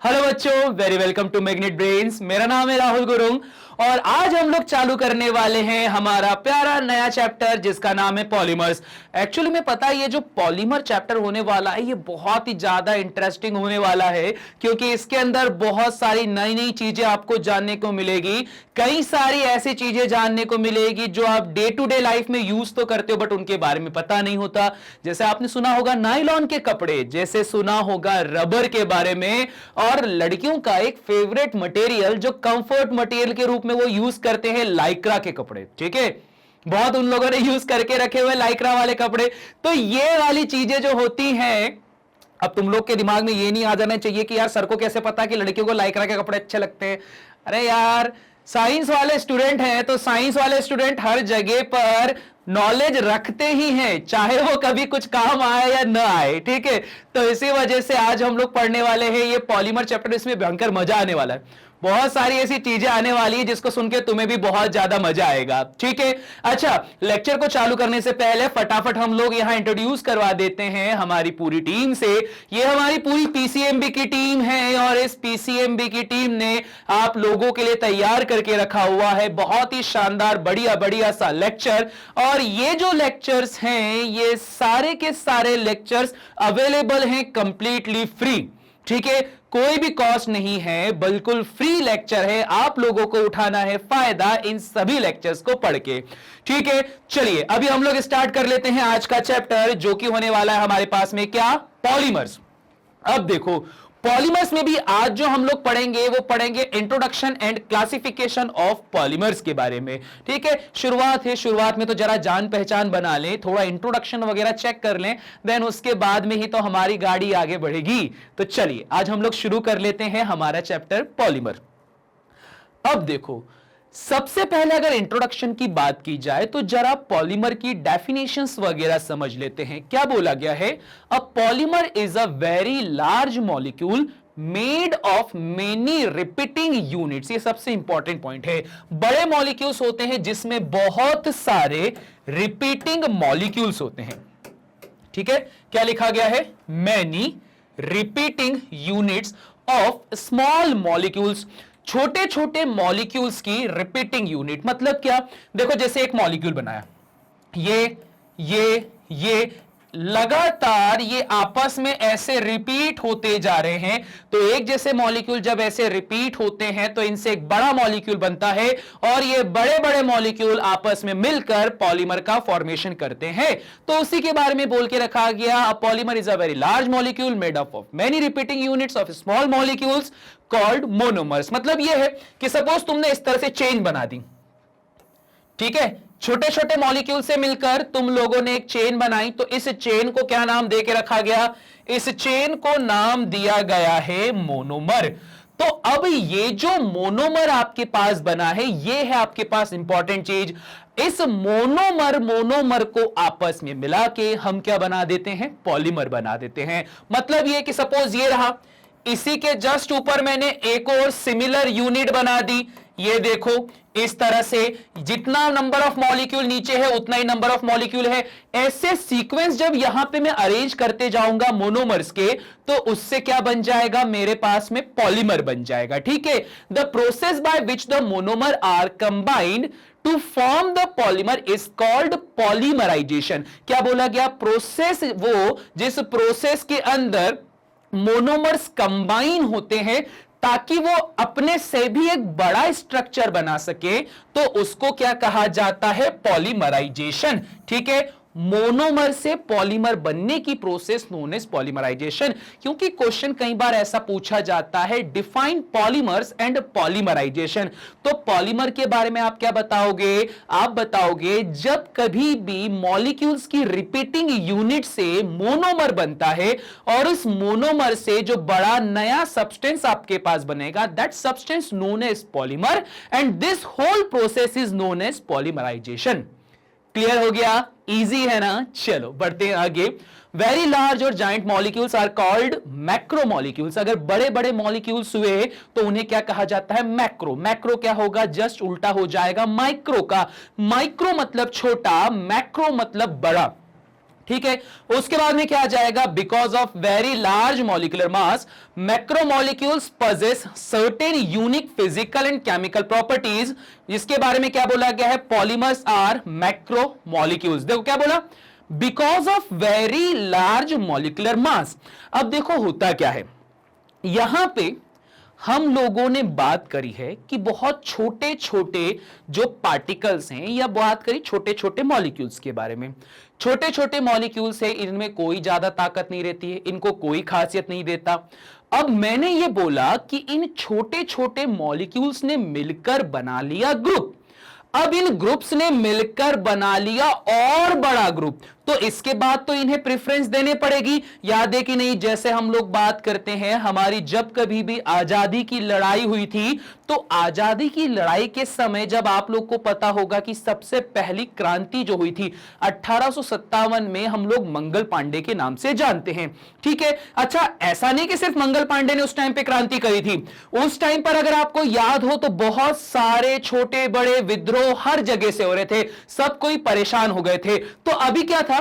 Hello बच्चों, very welcome to Magnet Brains. मेरा नाम है राहुल गुरुंग और आज हम लोग चालू करने वाले हैं हमारा प्यारा नया चैप्टर जिसका नाम है पॉलीमर्स। एक्चुअली में पता है ये जो पॉलीमर चैप्टर होने वाला है ये बहुत ही ज्यादा इंटरेस्टिंग होने वाला है क्योंकि इसके अंदर बहुत सारी नई नई चीजें आपको जानने को मिलेगी। कई सारी ऐसी चीजें जानने को मिलेगी जो आप डे टू डे लाइफ में यूज तो करते हो बट उनके बारे में पता नहीं होता। जैसे आपने सुना होगा नायलॉन के कपड़े, जैसे सुना होगा रबर के बारे में, और लड़कियों का एक फेवरेट मटेरियल जो कंफर्ट मटेरियल के रूप में वो यूज करते हैं लाइक्रा के कपड़े। ठीक है, बहुत उन लोगों ने यूज करके रखे हुए लाइक्रा वाले कपड़े। तो ये वाली चीजें जो होती हैं, अब तुम लोग के दिमाग में ये नहीं आ जाना चाहिए कि यार सर को कैसे पता कि लड़कियों को लाइक्रा के कपड़े अच्छे लगते हैं। अरे यार, साइंस वाले स्टूडेंट हैं तो साइंस वाले स्टूडेंट हर जगह पर नॉलेज रखते ही हैं, चाहे वो कभी कुछ काम आए या ना आए। ठीक है, तो इसी वजह से आज हम लोग पढ़ने वाले हैं ये पॉलीमर चैप्टर। इसमें भयंकर मजा आने वाला है, बहुत सारी ऐसी चीजें आने वाली है जिसको सुन के तुम्हें भी बहुत ज्यादा मजा आएगा। ठीक है, अच्छा, लेक्चर को चालू करने से पहले फटाफट हम लोग यहां इंट्रोड्यूस करवा देते हैं हमारी पूरी टीम से। ये हमारी पूरी पीसीएमबी की टीम है और इस पीसीएमबी की टीम ने आप लोगों के लिए तैयार करके रखा हुआ है बहुत ही शानदार बढ़िया बढ़िया सा लेक्चर। और ये जो लेक्चर्स हैं ये सारे के सारे लेक्चर्स अवेलेबल हैं कंप्लीटली फ्री। ठीक है, कोई भी कॉस्ट नहीं है, बिल्कुल फ्री लेक्चर है। आप लोगों को उठाना है फायदा इन सभी लेक्चर्स को पढ़ के। ठीक है, चलिए अभी हम लोग स्टार्ट कर लेते हैं आज का चैप्टर जो कि होने वाला है हमारे पास में क्या, पॉलीमर्स। अब देखो, पॉलीमर्स में भी आज जो हम लोग पढ़ेंगे वो पढ़ेंगे introduction and classification of polymers के बारे में। ठीक है, शुरुआत है, शुरुआत में तो जरा जान पहचान बना लें, थोड़ा इंट्रोडक्शन वगैरह चेक कर लें, देन उसके बाद में ही तो हमारी गाड़ी आगे बढ़ेगी। तो चलिए आज हम लोग शुरू कर लेते हैं हमारा चैप्टर पॉलीमर। अब देखो, सबसे पहले अगर इंट्रोडक्शन की बात की जाए तो जरा पॉलीमर की डेफिनेशंस वगैरह समझ लेते हैं। क्या बोला गया है, a polymer is a very large molecule made of many repeating units. ये सबसे इंपॉर्टेंट पॉइंट है। बड़े मॉलिक्यूल्स होते हैं जिसमें बहुत सारे रिपीटिंग मॉलिक्यूल्स होते हैं। ठीक है, क्या लिखा गया है, many repeating units of small molecules. छोटे छोटे मॉलिक्यूल्स की रिपीटिंग यूनिट मतलब क्या, देखो जैसे एक मॉलिक्यूल बनाया, ये लगातार ये आपस में ऐसे रिपीट होते जा रहे हैं। तो एक जैसे मॉलिक्यूल जब ऐसे रिपीट होते हैं तो इनसे एक बड़ा मॉलिक्यूल बनता है और ये बड़े बड़े मॉलिक्यूल आपस में मिलकर पॉलीमर का फॉर्मेशन करते हैं। तो उसी के बारे में बोल के रखा गया, polymer is a very large molecule made up of many repeating units of small molecules called monomers. मतलब यह है कि सपोज तुमने इस तरह से चेन बना दी। ठीक है, छोटे छोटे मॉलिक्यूल से मिलकर तुम लोगों ने एक चेन बनाई, तो इस चेन को क्या नाम दे के रखा गया, इस चेन को नाम दिया गया है मोनोमर। तो अब ये जो मोनोमर आपके पास बना है ये है आपके पास इंपॉर्टेंट चीज। इस मोनोमर को आपस में मिला के हम क्या बना देते हैं, पॉलीमर बना देते हैं। मतलब ये कि सपोज ये रहा, इसी के जस्ट ऊपर मैंने एक और सिमिलर यूनिट बना दी। ये देखो इस तरह से जितना नंबर ऑफ मॉलिक्यूल नीचे है उतना ही नंबर ऑफ मॉलिक्यूल है। ऐसे सीक्वेंस जब यहां पे मैं अरेंज करते जाऊंगा मोनोमर्स के तो उससे क्या बन जाएगा, मेरे पास में पॉलीमर बन जाएगा। ठीक है, the process by which the monomer are combined to form the polymer is called polymerisation. क्या बोला गया, प्रोसेस, वो जिस प्रोसेस के अंदर मोनोमर्स कंबाइन होते हैं ताकि वो अपने से भी एक बड़ा स्ट्रक्चर बना सके, तो उसको क्या कहा जाता है, पॉलीमराइजेशन। ठीक है, मोनोमर से पॉलीमर बनने की प्रोसेस नोन एज पॉलीमराइजेशन। क्योंकि क्वेश्चन कई बार ऐसा पूछा जाता है, डिफाइन पॉलीमर्स एंड पॉलीमराइजेशन। तो पॉलीमर के बारे में आप क्या बताओगे, आप बताओगे जब कभी भी मॉलिक्यूल्स की रिपीटिंग यूनिट से मोनोमर बनता है और उस मोनोमर से जो बड़ा नया सब्सटेंस आपके पास बनेगा, that substance known as polymer and this whole process is known as polymerisation. Clear हो गया, इजी है ना। चलो बढ़ते हैं आगे। वेरी लार्ज और giant molecules are called macromolecules. अगर बड़े बड़े मॉलिक्यूल्स हुए तो उन्हें क्या कहा जाता है, मैक्रो। मैक्रो क्या होगा, जस्ट उल्टा हो जाएगा माइक्रो का। माइक्रो मतलब छोटा, मैक्रो मतलब बड़ा। ठीक है। उसके बाद में क्या आ जाएगा, because of very large molecular mass macromolecules possess certain unique physical and chemical properties, जिसके बारे में क्या बोला गया है, पॉलीमर्स आर मैक्रोमोलिक्यूल्स। देखो क्या बोला, because of very large molecular मास। अब देखो होता क्या है, यहां पे हम लोगों ने बात करी है कि बहुत छोटे छोटे जो पार्टिकल्स हैं, या बात करी छोटे छोटे मॉलिक्यूल्स के बारे में। छोटे छोटे मॉलिक्यूल्स है, इनमें कोई ज्यादा ताकत नहीं रहती है, इनको कोई खासियत नहीं देता। अब मैंने ये बोला कि इन छोटे छोटे मॉलिक्यूल्स ने मिलकर बना लिया ग्रुप। अब इन ग्रुप्स ने मिलकर बना लिया और बड़ा ग्रुप, तो इसके बाद तो इन्हें प्रेफरेंस देने पड़ेगी। याद है कि नहीं, जैसे हम लोग बात करते हैं, हमारी जब कभी भी आजादी की लड़ाई हुई थी, तो आजादी की लड़ाई के समय जब आप लोग को पता होगा कि सबसे पहली क्रांति जो हुई थी 1857 में, हम लोग मंगल पांडे के नाम से जानते हैं। ठीक है, अच्छा ऐसा नहीं कि सिर्फ मंगल पांडे ने उस टाइम पे क्रांति करी थी। उस टाइम पर अगर आपको याद हो तो बहुत सारे छोटे बड़े विद्रोह हर जगह से हो रहे थे, सब कोई परेशान हो गए थे। तो अभी क्या था,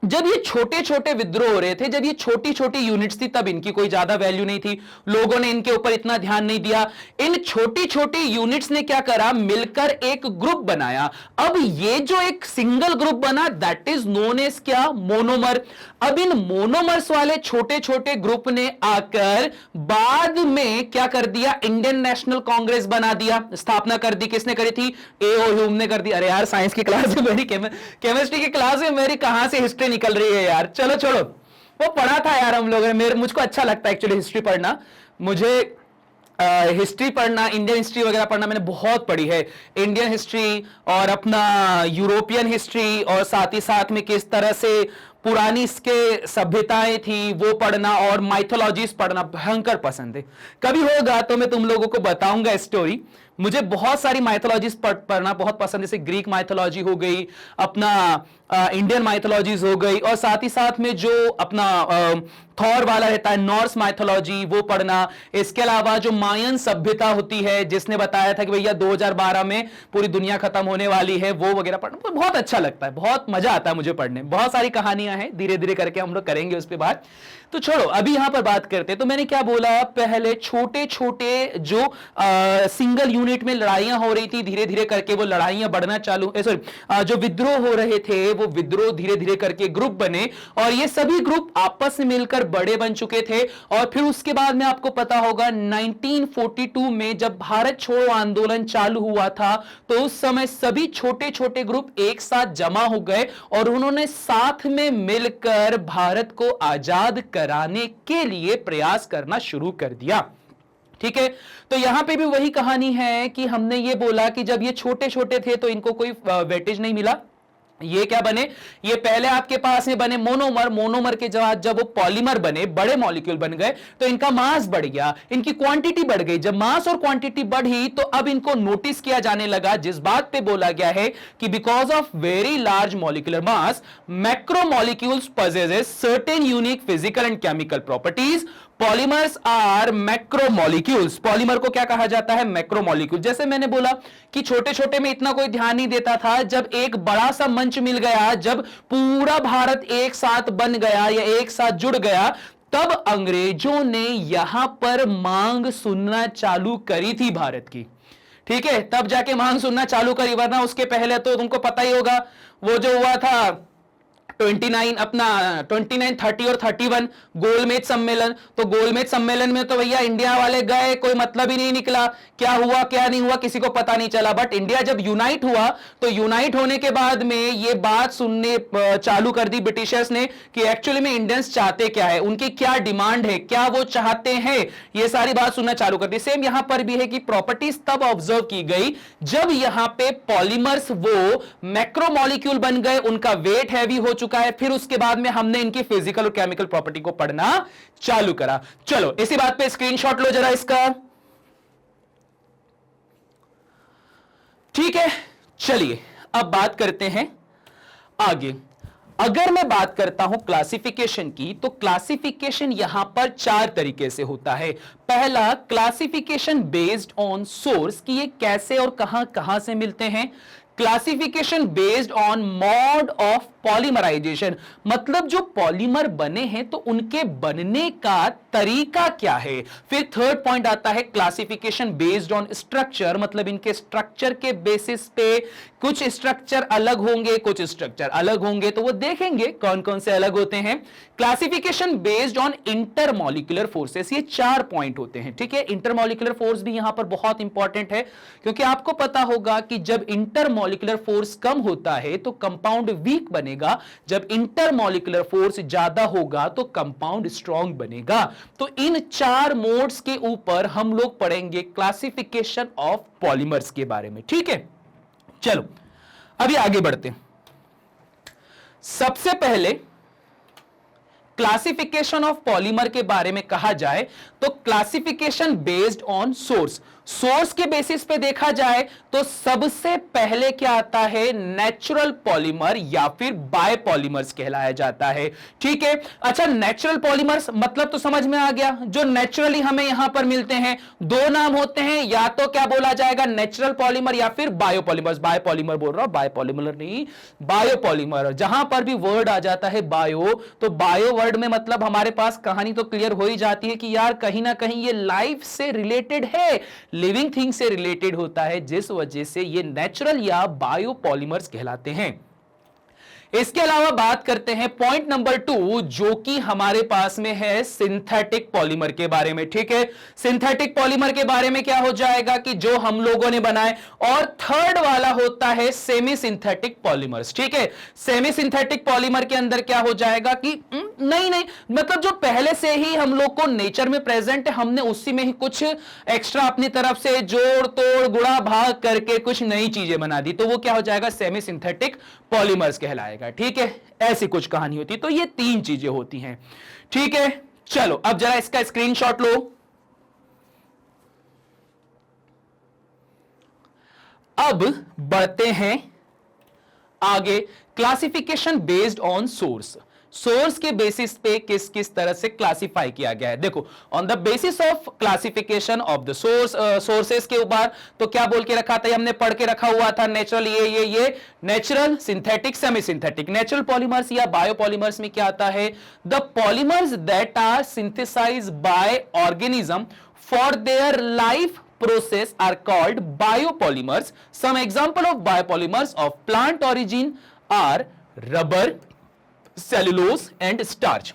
जब ये छोटे छोटे विद्रोह हो रहे थे, जब ये छोटी छोटी यूनिट्स थी, तब इनकी कोई ज्यादा वैल्यू नहीं थी, लोगों ने इनके ऊपर इतना ध्यान नहीं दिया। इन छोटी छोटी यूनिट्स ने क्या करा, मिलकर एक ग्रुप बनाया। अब ये जो एक सिंगल ग्रुप बना, दैट इज नोन एज क्या, मोनोमर। अब इन मोनोमर्स वाले छोटे छोटे ग्रुप ने आकर बाद में क्या कर दिया, इंडियन नेशनल कांग्रेस बना दिया, स्थापना कर दी। किसने करी थी, ए.ओ. ह्यूम ने कर दी। अरे यार, साइंस की क्लास में मेरी, केमिस्ट्री की क्लास में मेरी कहां से हिस्ट्री निकल रही है यार। चलो छोड़ो, वो पढ़ा था यार हम लोगों ने, मुझको अच्छा लगता है एक्चुअली हिस्ट्री पढ़ना। मुझे हिस्ट्री पढ़ना, इंडियन हिस्ट्री वगैरह पढ़ना मैंने बहुत पढ़ी है। इंडियन हिस्ट्री और अपना यूरोपियन हिस्ट्री, और साथ ही साथ में किस तरह से पुरानी इसके सभ्यताएं थी वो पढ़ना, और माइथोलॉजीज पढ़ना भयंकर पसंद है। कभी होगा तो मैं तुम लोगों को बताऊंगा स्टोरी। मुझे बहुत सारी माइथोलॉजीज पढ़ना बहुत पसंद है, जैसे ग्रीक माइथोलॉजी हो गई, अपना इंडियन माइथोलॉजीज हो गई, और साथ ही साथ में जो अपना थॉर वाला रहता है, नॉर्स माइथोलॉजी, वो पढ़ना। इसके अलावा जो मायन सभ्यता होती है, जिसने बताया था कि भैया 2012 में पूरी दुनिया खत्म होने वाली है, वो वगैरह पढ़ना तो बहुत अच्छा लगता है, बहुत मजा आता है मुझे पढ़ने। बहुत सारी कहानियां हैं, धीरे धीरे करके हम लोग करेंगे उस पर बात। तो छोड़ो, अभी यहां पर बात करते हैं। तो मैंने क्या बोला, पहले छोटे छोटे जो सिंगल यूनिट में लड़ाइयां हो रही थी, धीरे धीरे करके वो लड़ाइयां बढ़ना चालू, सॉरी जो विद्रोह हो रहे थे, वो विद्रोह धीरे धीरे करके ग्रुप बने, और ये सभी ग्रुप आपस में मिलकर बड़े बन चुके थे। और फिर उसके बाद में आपको पता होगा 1942 में जब भारत छोड़ो आंदोलन चालू हुआ था, तो उस समय सभी छोटे छोटे ग्रुप एक साथ जमा हो गए, और उन्होंने साथ में मिलकर भारत को आजाद कराने के लिए प्रयास करना शुरू कर दिया। ठीक है, तो यहां पे भी वही कहानी है कि हमने ये बोला कि जब ये छोटे छोटे थे तो इनको कोई वेटेज नहीं मिला। ये क्या बने, ये पहले आपके पास में बने मोनोमर। मोनोमर के जब वो पॉलीमर बने, बड़े मॉलिक्यूल बन गए, तो इनका मास बढ़ गया, इनकी क्वांटिटी बढ़ गई। जब मास और क्वांटिटी बढ़ी तो अब इनको नोटिस किया जाने लगा, जिस बात पे बोला गया है कि because of very large molecular mass macromolecules possesses certain unique physical and chemical properties. Polymers are macromolecules. Polymer को क्या कहा जाता है, मैक्रोमोलिक्यूल। जैसे मैंने बोला कि छोटे छोटे में इतना कोई ध्यान नहीं देता था, जब एक बड़ा सा मंच मिल गया, जब पूरा भारत एक साथ बन गया या एक साथ जुड़ गया, तब अंग्रेजों ने यहां पर मांग सुनना चालू करी थी भारत की। ठीक है, तब जाके मांग सुनना चालू करी, वरना उसके पहले तो तुमको पता ही होगा वो जो हुआ था 29 अपना 29, 30 और 31 गोलमेज सम्मेलन। तो गोलमेज सम्मेलन में तो भैया इंडिया वाले गए, कोई मतलब ही नहीं निकला, क्या हुआ क्या नहीं हुआ किसी को पता नहीं चला। बट इंडिया जब यूनाइट हुआ, तो यूनाइट होने के बाद में ये बात सुनने चालू कर दी ब्रिटिशर्स ने कि एक्चुअली में इंडियंस चाहते क्या है, उनकी क्या डिमांड है, क्या वो चाहते हैं, ये सारी बात सुनना चालू कर दी। सेम यहां पर भी है कि प्रॉपर्टीज तब ऑब्जर्व की गई जब यहां पे पॉलीमर्स वो मैक्रोमोलिक्यूल बन गए, उनका वेट हैवी हो चुका है। फिर उसके बाद में हमने इनकी फिजिकल और केमिकल प्रॉपर्टी को पढ़ना चालू करा। चलो इसी बात पे स्क्रीनशॉट लो जरा इसका। ठीक है, चलिए अब बात करते हैं आगे। अगर मैं बात करता हूं क्लासिफिकेशन की, तो क्लासिफिकेशन यहां पर 4 तरीके से होता है। पहला, क्लासिफिकेशन बेस्ड ऑन सोर्स, कि ये कैसे और कहां कहां से मिलते हैं। Classification based on mode of polymerisation, मतलब जो पॉलीमर बने हैं तो उनके बनने का तरीका क्या है। फिर थर्ड पॉइंट आता है क्लासिफिकेशन बेस्ड ऑन स्ट्रक्चर, मतलब इनके स्ट्रक्चर के बेसिस पे कुछ स्ट्रक्चर अलग होंगे, कुछ स्ट्रक्चर अलग होंगे, तो वो देखेंगे कौन कौन से अलग होते हैं। Classification based on intermolecular forces, ये 4 पॉइंट होते हैं, ठीक है। इंटरमॉलिक्यूलर फोर्स भी यहां पर बहुत इंपॉर्टेंट है, क्योंकि आपको पता होगा कि जब इंटरमॉलिक्यूलर फोर्स कम होता है तो कंपाउंड वीक बनेगा, जब इंटरमॉलिक्यूलर फोर्स ज्यादा होगा तो कंपाउंड स्ट्रॉन्ग बनेगा। तो इन 4 मोड्स के ऊपर हम लोग पढ़ेंगे क्लासिफिकेशन ऑफ पॉलीमर्स के बारे में, ठीक है। चलो अभी आगे बढ़ते हैं। सबसे पहले क्लासिफिकेशन ऑफ पॉलीमर के बारे में कहा जाए तो classification based on source, source के बेसिस पे देखा जाए तो सबसे पहले क्या आता है, नेचुरल पॉलीमर या फिर बाय पॉलीमर्स कहलाया जाता है, ठीक है। अच्छा, नेचुरल पॉलीमर्स मतलब तो समझ में आ गया, जो नेचुरली हमें यहां पर मिलते हैं। 2 नाम होते हैं, या तो क्या बोला जाएगा नेचुरल पॉलीमर या फिर बायोपॉलीमर्स। बायोपॉलीमर बोल रहा हूं, बायोपॉलीमर नहीं, बायोपॉलीमर। जहां पर भी वर्ड आ जाता है बायो, तो बायो वर्ड में मतलब हमारे पास कहानी तो क्लियर हो ही जाती है कि यार कहीं ना कहीं ये लाइफ से रिलेटेड है, लिविंग थिंग से रिलेटेड होता है, जिस वजह से ये नेचुरल या बायोपॉलीमर्स कहलाते हैं। इसके अलावा बात करते हैं पॉइंट नंबर 2, जो कि हमारे पास में है सिंथेटिक पॉलीमर के बारे में, ठीक है। सिंथेटिक पॉलीमर के बारे में क्या हो जाएगा कि जो हम लोगों ने बनाए, और थर्ड वाला होता है सेमी सिंथेटिक पॉलीमर्स, ठीक है। सेमी सिंथेटिक पॉलीमर के अंदर क्या हो जाएगा कि नहीं मतलब जो पहले से ही हम लोग को नेचर में प्रेजेंट है, हमने उसी में ही कुछ एक्स्ट्रा अपनी तरफ से जोड़ तोड़ गुणा भाग करके कुछ नई चीजें बना दी, तो वो क्या हो जाएगा, सेमी सिंथेटिक पॉलीमर्स कहलाएगा, ठीक है। ऐसी कुछ कहानी होती, तो ये 3 चीजें होती हैं, ठीक है। चलो अब जरा इसका स्क्रीनशॉट लो। अब बढ़ते हैं आगे, classification based on source, source के बेसिस पे किस किस तरह से क्लासिफाई किया गया है। देखो, on the basis of classification of the source, sources के ऊपर तो क्या बोल के रखा था, हमने पढ़ के रखा हुआ था नेचुरल, ये natural, synthetic, semi synthetic. Natural polymers या बायोपॉलीमर्स में क्या आता है, the polymers that are synthesised by organism for their life process are called biopolymers. Some example of biopolymers of plant origin are rubber, cellulose and starch.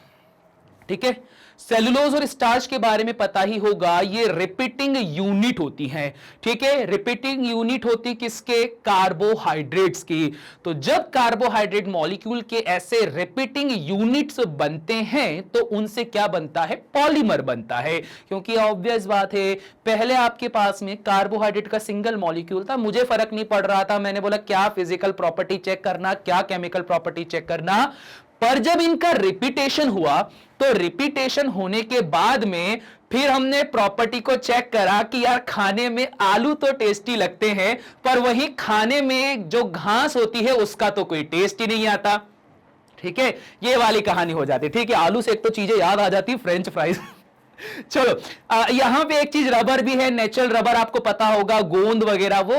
ठीक है, cellulose और starch के बारे में पता ही होगा, ये रिपीटिंग यूनिट होती हैं, ठीक है। रिपीटिंग यूनिट होती किसके, कार्बोहाइड्रेट्स की। तो जब कार्बोहाइड्रेट मॉलिक्यूल के ऐसे रिपीटिंग यूनिट्स बनते हैं तो उनसे क्या बनता है, पॉलीमर बनता है। क्योंकि ऑब्वियस बात है, पहले आपके पास में कार्बोहाइड्रेट का सिंगल मॉलिक्यूल था, मुझे फर्क नहीं पड़ रहा था, मैंने बोला क्या फिजिकल प्रॉपर्टी चेक करना, क्या केमिकल प्रॉपर्टी चेक करना। पर जब इनका रिपीटेशन हुआ तो रिपीटेशन होने के बाद में फिर हमने प्रॉपर्टी को चेक करा कि यार खाने में आलू तो टेस्टी लगते हैं, पर वही खाने में जो घास होती है उसका तो कोई टेस्ट ही नहीं आता, ठीक है। ये वाली कहानी हो जाती, ठीक है। आलू से एक तो चीजें याद आ जाती, फ्रेंच फ्राइज। चलो यहां पे एक चीज रबर भी है, नेचुरल रबर, आपको पता होगा, गोंद वगैरह वो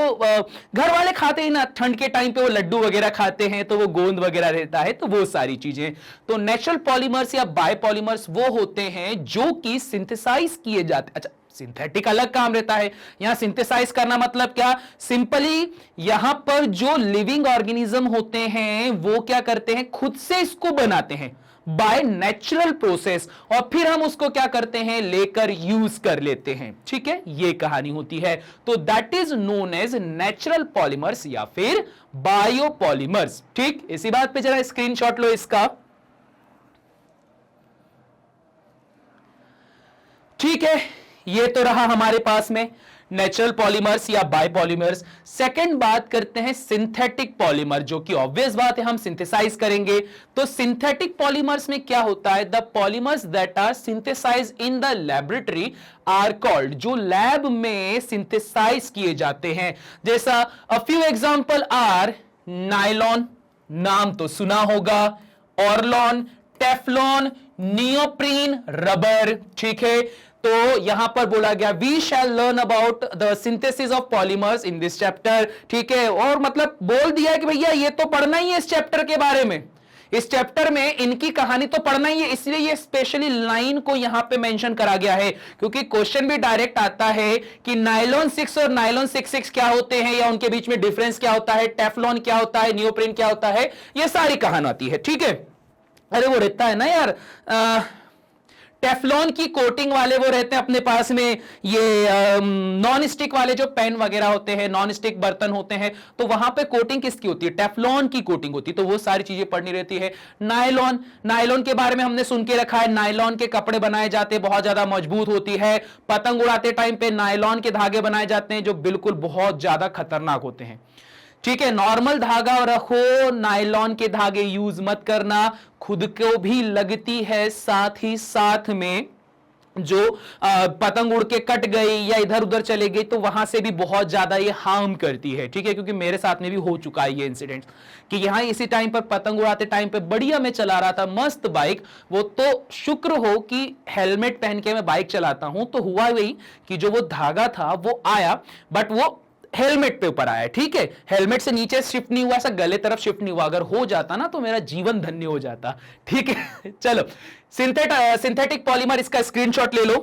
घर वाले खाते हैं ना, ठंड के टाइम पे वो लड्डू वगैरह खाते हैं तो वो गोंद वगैरह रहता है, तो वो सारी चीजें। तो नेचुरल पॉलीमर्स या बायोपॉलीमर्स वो होते हैं जो कि सिंथेसाइज किए जाते। अच्छा, सिंथेटिक अलग काम रहता है, यहां सिंथेसाइज करना मतलब क्या, सिंपली यहां पर जो लिविंग ऑर्गेनिज्म होते हैं वो क्या करते हैं, खुद से इसको बनाते हैं बाय नेचुरल प्रोसेस, और फिर हम उसको क्या करते हैं, लेकर यूज कर लेते हैं, ठीक है। ये कहानी होती है, तो that is known as natural polymers या फिर बायोपॉलीमर्स, ठीक। इसी बात पे जरा स्क्रीनशॉट लो इसका, ठीक है। ये तो रहा हमारे पास में नेचुरल पॉलीमर्स या बायोपॉलीमर्स। सेकंड बात करते हैं सिंथेटिक पॉलीमर, जो कि ऑब्वियस बात है हम सिंथेसाइज करेंगे। तो सिंथेटिक पॉलीमर्स में क्या होता है, the polymers that are synthesise in the laboratory are called, जो लैब में सिंथेसाइज किए जाते हैं। जैसा a few example are nylon, नाम तो सुना होगा, ऑर्लॉन, टेफ्लॉन, नियोप्रीन, रबर, ठीक है। तो यहां पर बोला गया we shall learn about the synthesis of polymers in this chapter, ठीक है। और मतलब बोल दिया कि भैया ये तो पढ़ना ही है इस चैप्टर के बारे में, इस चैप्टर में इनकी कहानी तो पढ़ना ही है, इसलिए ये स्पेशली लाइन को यहां पे मेंशन करा गया है, क्योंकि क्वेश्चन भी डायरेक्ट आता है कि नायलॉन 6 और नायलॉन 6 क्या होते हैं, या उनके बीच में डिफरेंस क्या होता है, टेफ्लॉन क्या होता है, नियोप्रीन क्या होता है, ये सारी कहानी आती है। ठीक है, अरे वो रहता है ना यार, टेफ्लॉन की कोटिंग वाले वो रहते हैं अपने पास में, ये नॉन स्टिक वाले जो पेन वगैरह होते हैं, नॉन स्टिक बर्तन होते हैं, तो वहां पे कोटिंग किसकी होती है, टेफ्लॉन की कोटिंग होती है, तो वो सारी चीजें पढ़नी रहती है। नायलॉन, नायलॉन के बारे में हमने सुन के रखा है, नायलॉन के कपड़े बनाए जाते हैं, बहुत ज्यादा मजबूत होती है, पतंग उड़ाते टाइम पे नायलॉन के धागे बनाए जाते हैं जो बिल्कुल बहुत ज्यादा खतरनाक होते हैं। ठीक है, नॉर्मल धागा रखो, नायलॉन के धागे यूज मत करना, खुद को भी लगती है, साथ ही साथ में जो पतंग उड़ के कट गई या इधर उधर चले गई तो वहां से भी बहुत ज्यादा ये हार्म करती है। ठीक है, क्योंकि मेरे साथ में भी हो चुका है ये इंसिडेंट कि यहां इसी टाइम पर पतंग उड़ाते टाइम पे बढ़िया मैं चला रहा था, मस्त बाइक, वो तो शुक्र हो कि हेलमेट पहन के मैं बाइक चलाता हूं, तो हुआ वही कि जो वो धागा था वो आया, बट वो हेलमेट पे ऊपर आया। ठीक है, हेलमेट से नीचे शिफ्ट नहीं हुआ, ऐसा गले तरफ शिफ्ट नहीं हुआ, अगर हो जाता ना तो मेरा जीवन धन्य हो जाता। ठीक है, चलो सिंथेटिक पॉलीमर, इसका स्क्रीनशॉट ले लो।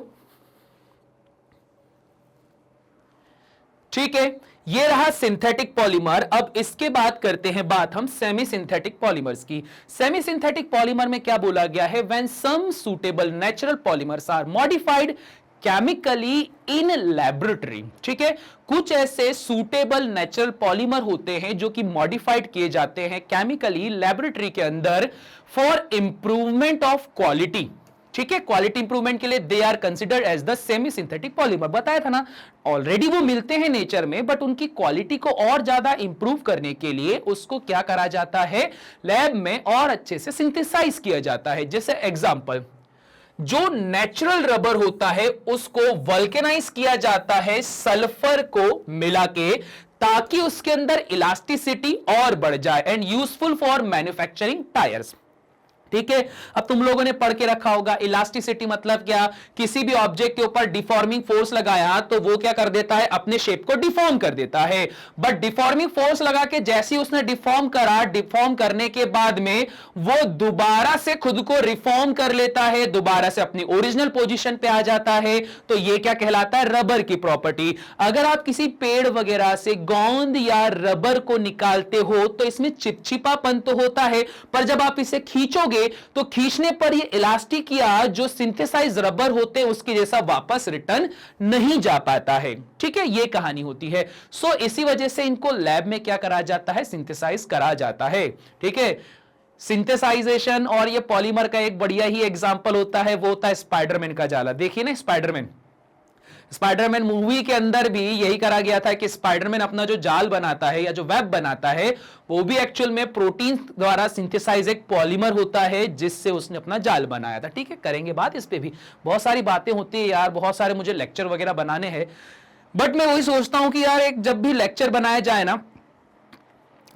ठीक है, ये रहा सिंथेटिक पॉलीमर। अब इसके बाद करते हैं बात हम सेमी सिंथेटिक पॉलीमर्स की। सेमी सिंथेटिक पॉलीमर में क्या बोला गया है, when some suitable natural polymers are modified chemically in laboratory. ठीक है, कुछ ऐसे सूटेबल नेचुरल पॉलीमर होते हैं जो कि मॉडिफाइड किए जाते हैं केमिकली लैबोरेटरी के अंदर फॉर इंप्रूवमेंट ऑफ क्वालिटी। ठीक है, क्वालिटी इंप्रूवमेंट के लिए they are considered as the semi synthetic polymer. बताया था ना, ऑलरेडी वो मिलते हैं नेचर में, बट उनकी क्वालिटी को और ज्यादा इंप्रूव करने के लिए उसको क्या करा जाता है, लैब में और अच्छे से सिंथेसाइज किया जाता है। जैसे एग्जांपल, जो नेचुरल रबर होता है उसको वल्केनाइज किया जाता है सल्फर को मिला के, ताकि उसके अंदर इलास्टिसिटी और बढ़ जाए and useful for manufacturing tyres. ठीक है, अब तुम लोगों ने पढ़ के रखा होगा इलास्टिसिटी मतलब क्या, किसी भी ऑब्जेक्ट के ऊपर डिफॉर्मिंग फोर्स लगाया तो वो क्या कर देता है, अपने शेप को डिफॉर्म कर देता है। बट डिफॉर्मिंग फोर्स लगा के जैसे ही उसने डिफॉर्म करा, डिफॉर्म करने के बाद में वो दोबारा से खुद को रिफॉर्म कर लेता है, दोबारा से अपनी ओरिजिनल पोजीशन पे आ जाता है। तो ये क्या कहलाता है, रबर की प्रॉपर्टी। अगर आप किसी पेड़ वगैरह से गोंद या रबर को निकालते हो तो इसमें चिपचिपापन तो होता है, पर जब आप इसे खींचोगे तो खींचने पर ये इलास्टिक या जो सिंथेसाइज रबर होते हैं उसके जैसा वापस रिटर्न नहीं जा पाता है। ठीक है, ये कहानी होती है। सो इसी वजह से इनको लैब में क्या करा जाता है, सिंथेसाइज करा जाता है। ठीक है, सिंथेसाइजेशन। और ये पॉलीमर का एक बढ़िया ही एग्जांपल होता है, वो होता है स्पाइडरमैन का जाला। देखिए ना, स्पाइडरमैन मूवी के अंदर भी यही करा गया था कि स्पाइडरमैन अपना जो जाल बनाता है या जो वेब बनाता है वो भी एक्चुअल में प्रोटीन द्वारा सिंथेसाइज एक पॉलीमर होता है जिससे उसने अपना जाल बनाया था। ठीक है, करेंगे बात इस पे भी, बहुत सारी बातें होती है यार, बहुत सारे मुझे लेक्चर वगैरह बनाने हैं, बट मैं वही सोचता हूं कि यार एक जब भी लेक्चर बनाया जाए ना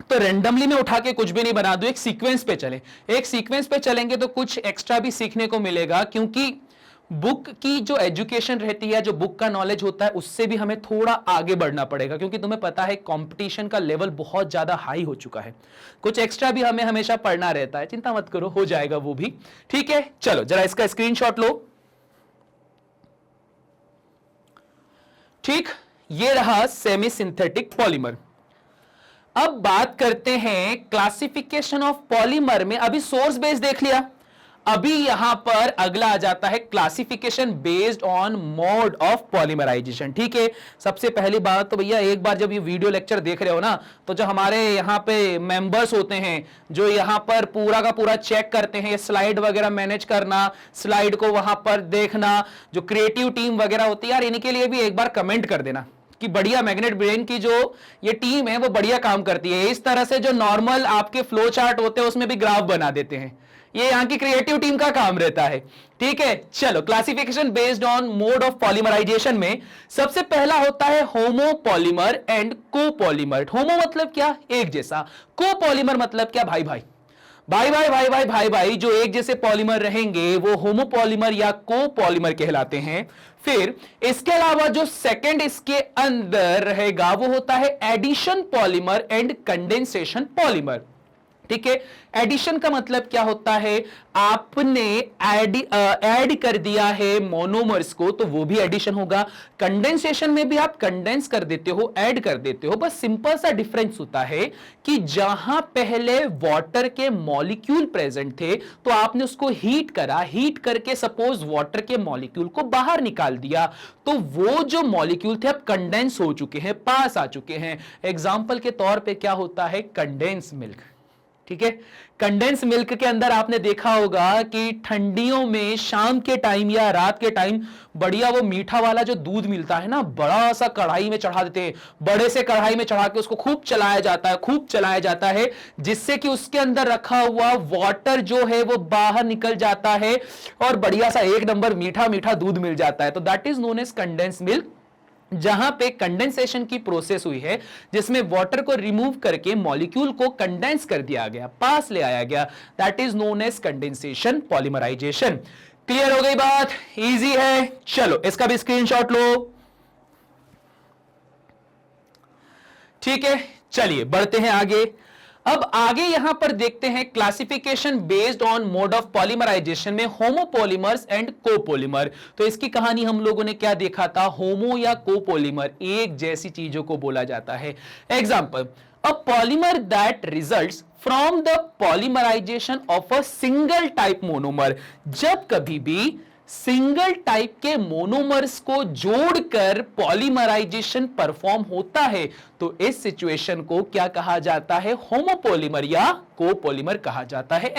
तो रेंडमली में उठा के कुछ भी नहीं बना दो, एक सीक्वेंस पे चले। एक सीक्वेंस पे चलेंगे तो कुछ एक्स्ट्रा भी सीखने को मिलेगा, क्योंकि बुक की जो एजुकेशन रहती है, जो बुक का नॉलेज होता है, उससे भी हमें थोड़ा आगे बढ़ना पड़ेगा, क्योंकि तुम्हें पता है कंपटीशन का लेवल बहुत ज्यादा हाई हो चुका है। कुछ एक्स्ट्रा भी हमें हमेशा पढ़ना रहता है, चिंता मत करो, हो जाएगा वो भी। ठीक है, चलो जरा इसका स्क्रीनशॉट लो। ठीक, ये रहा सेमी सिंथेटिक पॉलीमर। अब बात करते हैं क्लासिफिकेशन ऑफ पॉलीमर में। अभी सोर्स बेस देख लिया, अभी यहां पर अगला आ जाता है classification based on mode of polymerisation. ठीक है, सबसे पहली बात तो भैया, एक बार जब ये वीडियो लेक्चर देख रहे हो ना, तो जो हमारे यहां पे मेंबर्स होते हैं जो यहां पर पूरा का पूरा चेक करते हैं, स्लाइड वगैरह मैनेज करना, स्लाइड को वहां पर देखना, जो क्रिएटिव टीम वगैरह होती है यार, इनके लिए भी एक बार कमेंट कर देना कि बढ़िया मैग्नेट ब्रेन की जो ये टीम है वो बढ़िया काम करती है। इस तरह से जो नॉर्मल आपके फ्लो चार्ट होते हैं उसमें भी ग्राफ बना देते हैं, ये यहां की क्रिएटिव टीम का काम रहता है। ठीक है, चलो classification based on mode of polymerisation में सबसे पहला होता है होमोपॉलीमर एंड कोपॉलीमर। होमो मतलब क्या, एक जैसा। कोपॉलीमर मतलब क्या, भाई भाई भाई भाई भाई भाई भाई भाई जो एक जैसे पॉलीमर रहेंगे वो होमोपॉलीमर या कोपॉलीमर कहलाते हैं। फिर इसके अलावा जो सेकंड इसके अंदर रहेगा वो होता है addition polymer and condensation polymer. ठीक है। एडिशन का मतलब क्या होता है, आपने ऐड कर दिया है मोनोमर्स को, तो वो भी एडिशन होगा। कंडेंसेशन में भी आप कंडेंस कर देते हो, ऐड कर देते हो, बस सिंपल सा डिफरेंस होता है कि जहां पहले वाटर के मॉलिक्यूल प्रेजेंट थे तो आपने उसको हीट करा, हीट करके सपोज वाटर के मॉलिक्यूल को बाहर निकाल दिया, तो वो जो मॉलिक्यूल थे अब कंडेंस हो चुके हैं, पास आ चुके हैं। एग्जांपल के तौर पे क्या होता है, कंडेंस मिल्क। ठीक है, कंडेंस मिल्क के अंदर आपने देखा होगा कि ठंडियों में शाम के टाइम या रात के टाइम बढ़िया वो मीठा वाला जो दूध मिलता है ना, बड़ा सा कढ़ाई में चढ़ा देते हैं, बड़े से कढ़ाई में चढ़ा के उसको खूब चलाया जाता है, खूब चलाया जाता है, जिससे कि उसके अंदर रखा हुआ वाटर जो है वो बाहर निकल जाता है और बढ़िया सा एक नंबर मीठा मीठा दूध मिल जाता है। तो that is known as condense milk, जहां पे कंडेंसेशन की प्रोसेस हुई है, जिसमें वाटर को रिमूव करके मॉलिक्यूल को कंडेंस कर दिया गया, पास ले आया गया, that is known as condensation, polymerisation. Clear हो गई बात, इजी है। चलो इसका भी स्क्रीनशॉट लो। ठीक है, चलिए बढ़ते हैं आगे। अब आगे यहां पर देखते हैं classification based on mode of polymerisation में होमोपॉलीमर्स एंड कोपॉलीमर। तो इसकी कहानी हम लोगों ने क्या देखा था, होमो या कोपॉलीमर एक जैसी चीजों को बोला जाता है। Example, a polymer that results from the polymerisation of a single type monomer. जब कभी भी सिंगल टाइप के मोनोमर्स को जोड़कर पॉलीमराइजेशन परफॉर्म होता है तो इस सिचुएशन को क्या कहा जाता है, होमोपॉलीमर या कोपॉलीमर कहा जाता है।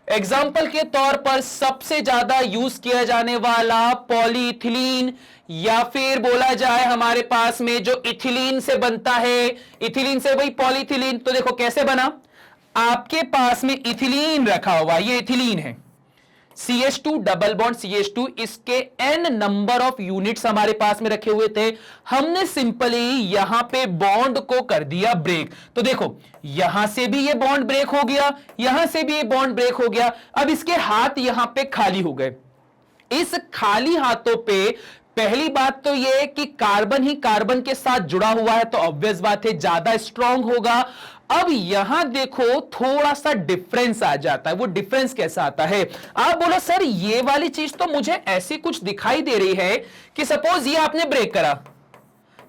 एग्जाम्पल के तौर पर सबसे ज्यादा यूज किया जाने वाला पॉलीइथिलीन, या फिर बोला जाए हमारे पास में जो इथिलीन से बनता है, इथिलीन से वही पॉलीइथिलीन। तो देखो कैसे बना, आपके पास में इथिलीन रखा हुआ, ये इथिलीन है, CH2 डबल बॉन्ड CH2, इसके n नंबर ऑफ यूनिट्स हमारे पास में रखे हुए थे, हमने सिंपली यहां पे बॉन्ड को कर दिया ब्रेक। तो देखो यहां से भी ये बॉन्ड ब्रेक हो गया, यहां से भी ये बॉन्ड ब्रेक हो गया, अब इसके हाथ यहां पे खाली हो गए। इस खाली हाथों पे पहली बात तो यह कि कार्बन ही कार्बन के साथ जुड़ा हुआ है, तो ऑब्वियस बात है ज्यादा स्ट्रांग होगा। अब यहां देखो थोड़ा सा डिफरेंस आ जाता है। वो डिफरेंस कैसा आता है, आप बोलो सर ये वाली चीज तो मुझे ऐसी कुछ दिखाई दे रही है कि सपोज ये आपने ब्रेक करा,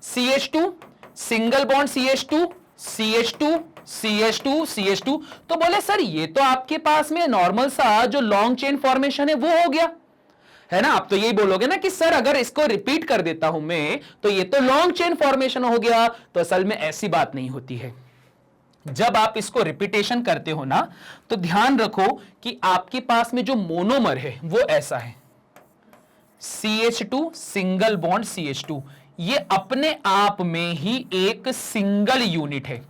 CH2 single bond CH2 CH2 CH2 CH2, तो बोले सर ये तो आपके पास में नॉर्मल सा जो लॉन्ग चेन फॉर्मेशन है वो हो गया है ना। आप तो यही बोलोगे ना कि सर अगर इसको रिपीट कर देता हूं मैं तो ये तो लॉन्ग चेन फॉर्मेशन हो गया। तो असल में ऐसी बात नहीं होती है। जब आप इसको रिपीटेशन करते हो ना तो ध्यान रखो कि आपके पास में जो मोनोमर है वो ऐसा है, CH2 सिंगल बॉन्ड CH2, ये अपने आप में ही एक सिंगल यूनिट है।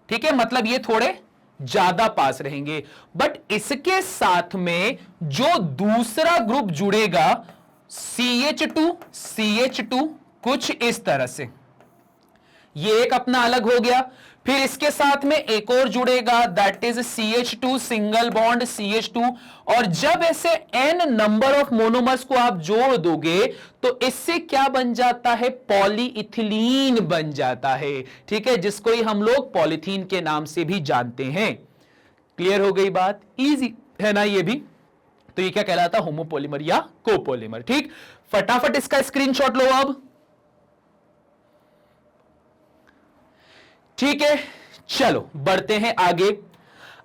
ठीक है, मतलब ये थोड़े ज्यादा पास रहेंगे, बट इसके साथ में जो दूसरा ग्रुप जुड़ेगा CH2 CH2 कुछ इस तरह से, ये एक अपना अलग हो गया। फिर इसके साथ में एक और जुड़ेगा, that is CH2 single bond CH2, और जब ऐसे n नंबर ऑफ मोनोमर्स को आप जोड़ दोगे तो इससे क्या बन जाता है, पॉलीइथिलीन बन जाता है। ठीक है, जिसको ही हम लोग पॉलीथीन के नाम से भी जानते हैं। क्लियर हो गई बात, इजी है ना ये भी। तो ये क्या कहलाता है, होमोपॉलीमर या कोपॉलीमर। ठीक, फटाफट इसका स्क्रीनशॉट लो अब। ठीक है, चलो बढ़ते हैं आगे।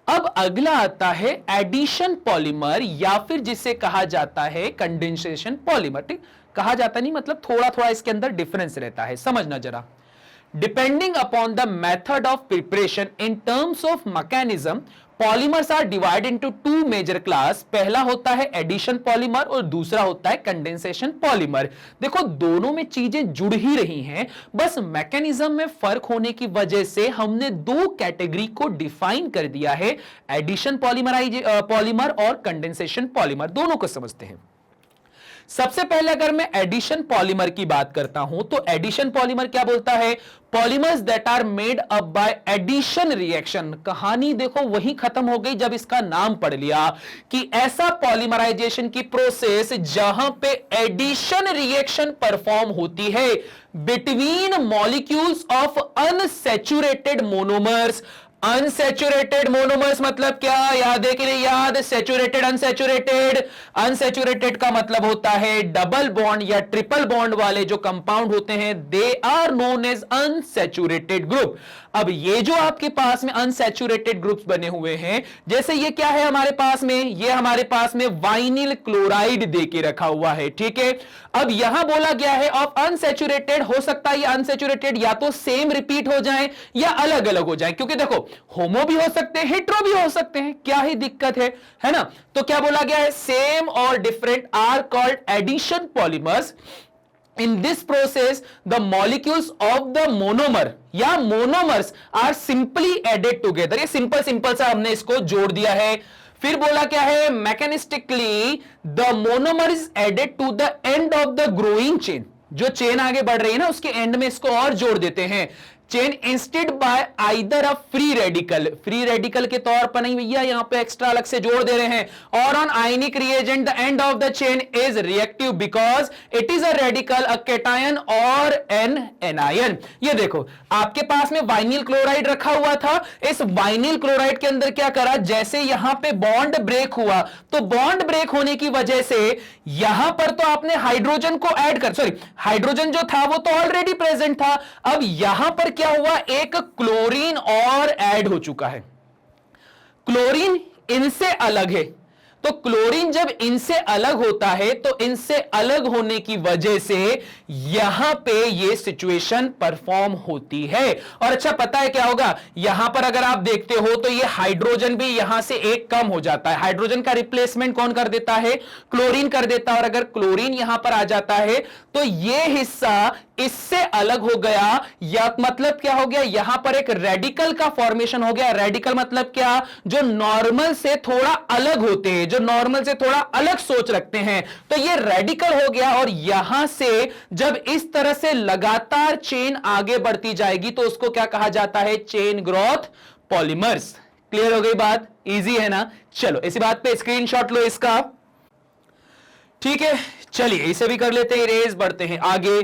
अब अगला आता है एडिशन पॉलीमर, या फिर जिसे कहा जाता है कंडेंसेशन पॉलीमर। ठीक, कहा जाता नहीं मतलब थोड़ा थोड़ा इसके अंदर डिफरेंस रहता है, समझना जरा। Depending upon the method of preparation in terms of mechanism, polymers are divide into two major class. पहला होता है एडिशन पॉलीमर और दूसरा होता है कंडेंसेशन पॉलीमर। देखो दोनों में चीजें जुड़ ही रही हैं, बस मैकेनिज्म में फर्क होने की वजह से हमने दो कैटेगरी को डिफाइन कर दिया है, एडिशन पॉलीमर और कंडेंसेशन पॉलीमर। दोनों को समझते हैं। सबसे पहले अगर मैं एडिशन पॉलीमर की बात करता हूं तो एडिशन पॉलीमर क्या बोलता है, polymers that are made up by addition reaction. कहानी देखो वही खत्म हो गई जब इसका नाम पढ़ लिया कि ऐसा पॉलीमराइजेशन की प्रोसेस जहां पे एडिशन रिएक्शन परफॉर्म होती है between molecules of unsaturated monomers. Unsaturated monomers मतलब क्या, याद है कि नहीं याद, सैचुरेटेड अनसैचुरेटेड। अनसैचुरेटेड का मतलब होता है डबल बॉन्ड या ट्रिपल बॉन्ड वाले जो कंपाउंड होते हैं, they are known as unsaturated group. अब ये जो आपके पास में अनसैचुरेटेड ग्रुप्स बने हुए हैं, जैसे ये क्या है हमारे पास में, ये हमारे पास में वाइनिल क्लोराइड देके रखा हुआ है, ठीक है। अब यहां बोला गया है ऑफ अनसैचुरेटेड, हो सकता है ये अनसैचुरेटेड या तो सेम रिपीट हो जाए या अलग अलग हो जाए, क्योंकि देखो होमो भी हो सकते हैं, हेट्रो भी हो सकते हैं, क्या ही दिक्कत है ना। तो क्या बोला गया है, सेम और different are called addition polymers. In this process, the molecules of the monomer या monomers are simply added together। ये सिंपल सा हमने इसको जोड़ दिया है। फिर बोला क्या है, mechanistically the monomer is added to the end of the growing chain। जो चेन आगे बढ़ रही है ना, उसके एंड में इसको और जोड़ देते हैं। Chain instead bye either a free radical, free radical के तौर पर नहीं भैया, यहां पे एक्स्ट्रा अलग से जोड़ दे रहे हैं, और on ionic reagent the end of the chain is reactive because it is a radical, a cation और एन एनायन। ये देखो आपके पास में वाइनिल क्लोराइड रखा हुआ था, इस वाइनिल क्लोराइड के अंदर क्या करा, जैसे यहां पे बॉन्ड ब्रेक हुआ, तो बॉन्ड ब्रेक होने की वजह से यहां पर तो आपने हाइड्रोजन को ऐड कर, सॉरी हाइड्रोजन जो था वो तो ऑलरेडी प्रेजेंट था, अब यहां पर क्या हुआ, एक क्लोरीन और ऐड हो चुका है। क्लोरीन इनसे अलग है, तो क्लोरीन जब इनसे अलग होता है तो इनसे अलग होने की वजह से यहां पे ये सिचुएशन परफॉर्म होती है। और अच्छा पता है क्या होगा, यहां पर अगर आप देखते हो तो ये हाइड्रोजन भी यहां से एक कम हो जाता है, हाइड्रोजन का रिप्लेसमेंट कौन कर देता है, क्लोरीन कर देता है। और अगर क्लोरीन यहां पर आ जाता है तो ये हिस्सा इससे अलग हो गया, या मतलब क्या हो गया, यहां पर एक रेडिकल का फॉर्मेशन हो गया। रेडिकल मतलब क्या, जो नॉर्मल से थोड़ा अलग होते हैं, जो नॉर्मल से थोड़ा अलग सोच रखते हैं, तो ये रेडिकल हो गया। और यहां से जब इस तरह से लगातार चेन आगे बढ़ती जाएगी तो उसको क्या कहा जाता है, चेन ग्रोथ पॉलीमर्स। क्लियर हो गई बात, इजी है ना। चलो इसी बात पे स्क्रीनशॉट लो इसका, ठीक है। चलिए इसे भी कर लेते हैं इरेज, बढ़ते हैं आगे।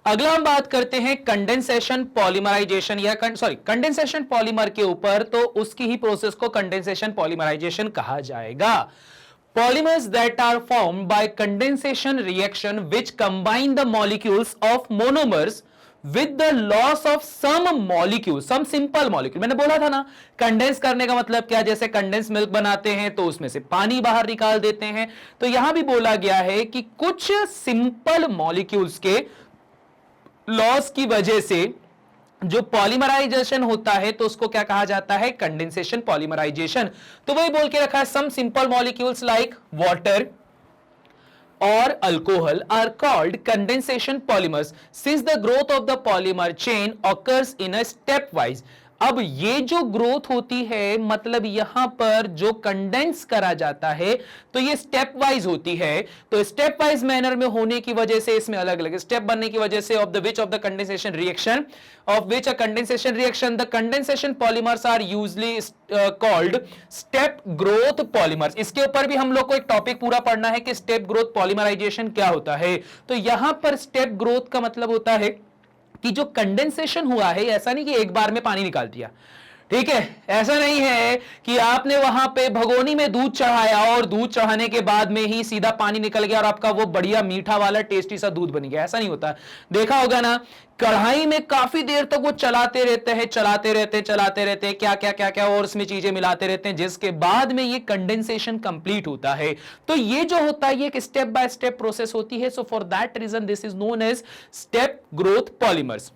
अगला हम बात करते हैं कंडेंसेशन पॉलीमराइजेशन, या सॉरी कंडेंसेशन पॉलीमर के ऊपर, तो उसकी ही प्रोसेस को कंडेंसेशन पॉलीमराइजेशन कहा जाएगा। Polymers that are formed by condensation reaction which combine the molecules of monomers with the loss of some molecules, some simple molecule। मैंने बोला था ना, कंडेंस करने का मतलब क्या, जैसे कंडेंस मिल्क बनाते हैं तो उसमें से पानी बाहर निकाल देते हैं, तो यहां भी बोला गया है कि कुछ सिंपल मॉलिक्यूल्स के लॉस की वजह से जो पॉलीमराइजेशन होता है तो उसको क्या कहा जाता है, कंडेंसेशन पॉलीमराइजेशन। तो वही बोल के रखा है, some simple molecules like water और alcohol are called condensation polymers since the growth of the polymer chain occurs in a stepwise. अब ये जो ग्रोथ होती है, मतलब यहां पर जो कंडेंस करा जाता है तो ये स्टेप वाइज होती है, तो स्टेप वाइज मैनर में होने की वजह से इसमें अलग अलग स्टेप बनने की वजह से of the condensation reaction of which a condensation reaction the condensation polymers are usually called step growth polymers। इसके ऊपर भी हम लोग को एक टॉपिक पूरा पढ़ना है कि स्टेप ग्रोथ पॉलीमराइजेशन क्या होता है। तो यहां पर स्टेप ग्रोथ का मतलब होता है कि जो कंडेंसेशन हुआ है, ऐसा नहीं कि एक बार में पानी निकाल दिया, ठीक है, ऐसा नहीं है कि आपने वहां पे भगोनी में दूध चढ़ाया और दूध चढ़ाने के बाद में ही सीधा पानी निकल गया और आपका वो बढ़िया मीठा वाला टेस्टी सा दूध बन गया, ऐसा नहीं होता। देखा होगा ना, कढ़ाई में काफी देर तक वो चलाते रहते हैं, क्या और उसमें चीजें मिलाते रहते हैं, जिसके बाद में ये कंडेंसेशन कंप्लीट होता है। तो ये जो होता है ये एक स्टेप बाय स्टेप प्रोसेस होती है। So for that reason this is known as step growth polymers.